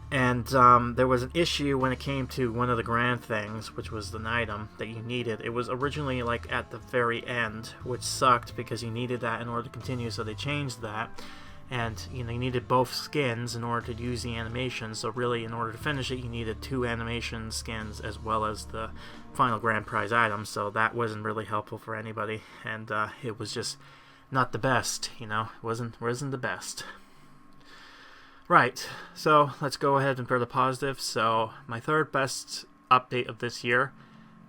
And there was an issue when it came to one of the grand things, which was an item that you needed. It was originally like at the very end, which sucked because you needed that in order to continue, so they changed that. And you know, you needed both skins in order to use the animation, so really in order to finish it you needed 2 animation skins as well as the final grand prize item, so that wasn't really helpful for anybody, and it was just not the best, you know, it wasn't the best. Right, so let's go ahead and for the positive. So my third best update of this year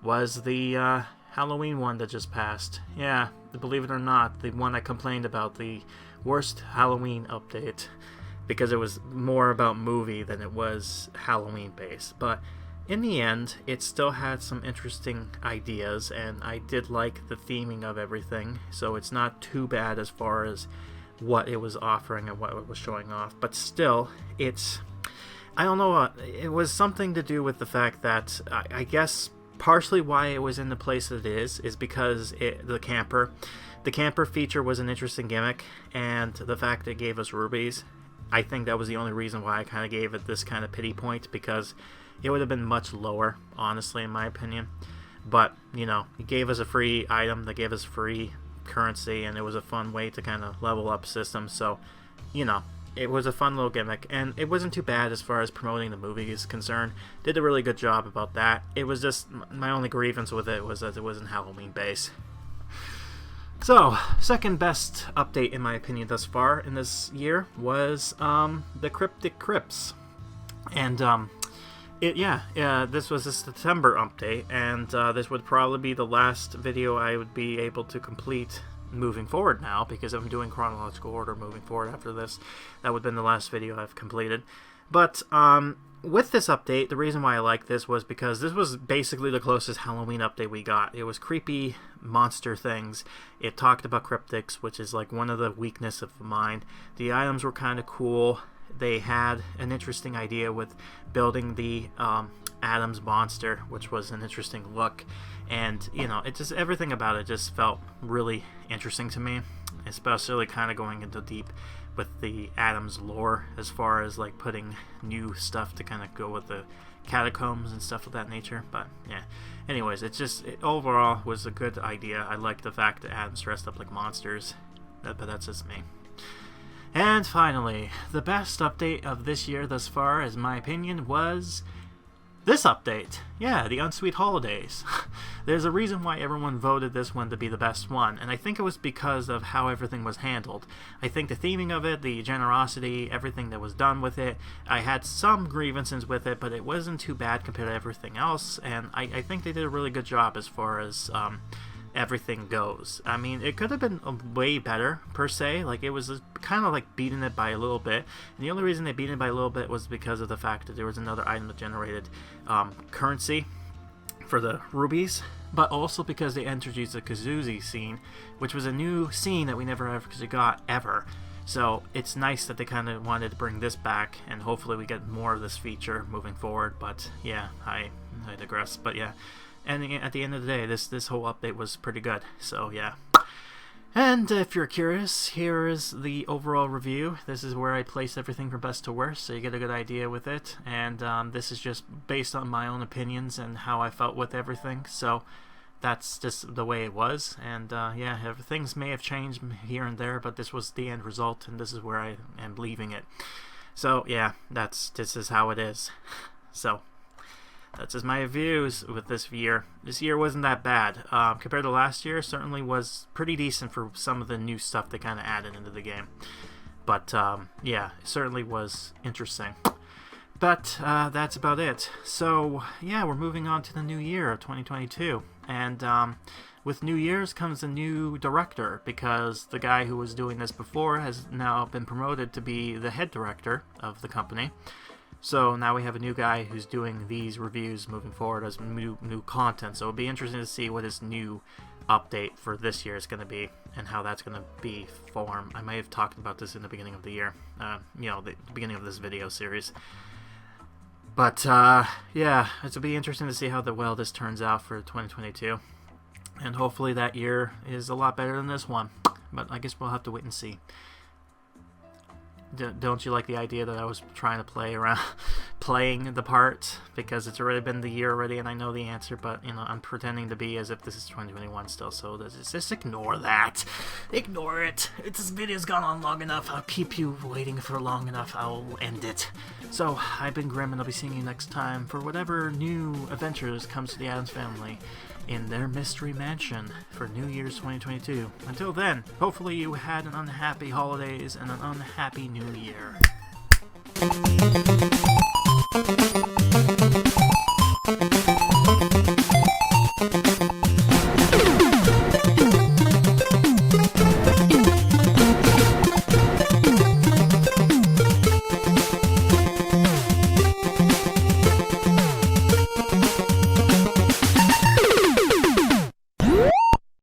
was the Halloween one that just passed. Yeah, believe it or not, the one I complained about, the worst Halloween update, because it was more about movie than it was Halloween based. But in the end, it still had some interesting ideas, and I did like the theming of everything, so it's not too bad as far as what it was offering and what it was showing off. But still, it's, I don't know, it was something to do with the fact that I guess partially why it was in the place that it is because the camper feature was an interesting gimmick, and the fact that it gave us rubies, I think that was the only reason why I kind of gave it this kind of pity point, because it would have been much lower, honestly, in my opinion. But, you know, it gave us a free item, that gave us free currency, and it was a fun way to kind of level up system, so, you know, it was a fun little gimmick, and it wasn't too bad as far as promoting the movie is concerned. Did a really good job about that. It was just, my only grievance with it was that it wasn't Halloween based. So, second best update in my opinion thus far in this year was the Cryptic Crypts. And this was a September update, and this would probably be the last video I would be able to complete moving forward now, because I'm doing chronological order moving forward after this. That would have been the last video I've completed. But with this update, the reason why I like this was because this was basically the closest Halloween update we got. It was creepy monster things. It talked about cryptics, which is like one of the weaknesses of mine. The items were kind of cool. They had an interesting idea with building the Addams monster, which was an interesting look, and you know, it just, everything about it just felt really interesting to me, especially kind of going into deep with the Addams lore as far as like putting new stuff to kind of go with the catacombs and stuff of that nature. But yeah, anyways, it overall was a good idea. I liked the fact that Addams dressed up like monsters, but that's just me. And finally, the best update of this year thus far, as my opinion, was this update. Yeah, the UnSweet holidays. There's a reason why everyone voted this one to be the best one, and I think it was because of how everything was handled. I think the theming of it, the generosity, everything that was done with it, I had some grievances with it, but it wasn't too bad compared to everything else, and I think they did a really good job as far as everything goes. I mean, it could have been way better, per se. Like, it was kind of like beating it by a little bit. And the only reason they beat it by a little bit was because of the fact that there was another item that generated currency for the rubies, but also because they introduced the Kazuzi scene, which was a new scene that we never ever got ever. So it's nice that they kind of wanted to bring this back, and hopefully we get more of this feature moving forward. But yeah, I digress. But yeah, and at the end of the day, this whole update was pretty good. So yeah. And if you're curious, here is the overall review. This is where I place everything from best to worst, so you get a good idea with it. And this is just based on my own opinions and how I felt with everything. So that's just the way it was. And yeah, things may have changed here and there, but this was the end result, and this is where I am leaving it. So yeah, this is how it is. So that's just my views with this year. This year wasn't that bad. Compared to last year, certainly was pretty decent for some of the new stuff they kind of added into the game. But yeah, it certainly was interesting. But that's about it. So yeah, we're moving on to the new year of 2022. And with New Year's comes a new director, because the guy who was doing this before has now been promoted to be the head director of the company. So now we have a new guy who's doing these reviews moving forward as new content. So it'll be interesting to see what his new update for this year is going to be and how that's going to be formed. I may have talked about this in the beginning of the year, you know, the beginning of this video series. But yeah, it'll be interesting to see how well this turns out for 2022. And hopefully that year is a lot better than this one. But I guess we'll have to wait and see. Don't you like the idea that I was trying to play around playing the part, because it's already been the year already and I know the answer, but you know, I'm pretending to be as if this is 2021 still, so just ignore that. Ignore it. This video's gone on long enough. I'll keep you waiting for long enough. I'll end it. So, I've been Grim, and I'll be seeing you next time for whatever new adventures comes to the Addams family in their mystery mansion for New Year's 2022. Until then, hopefully you had an unhappy holidays and an unhappy new year.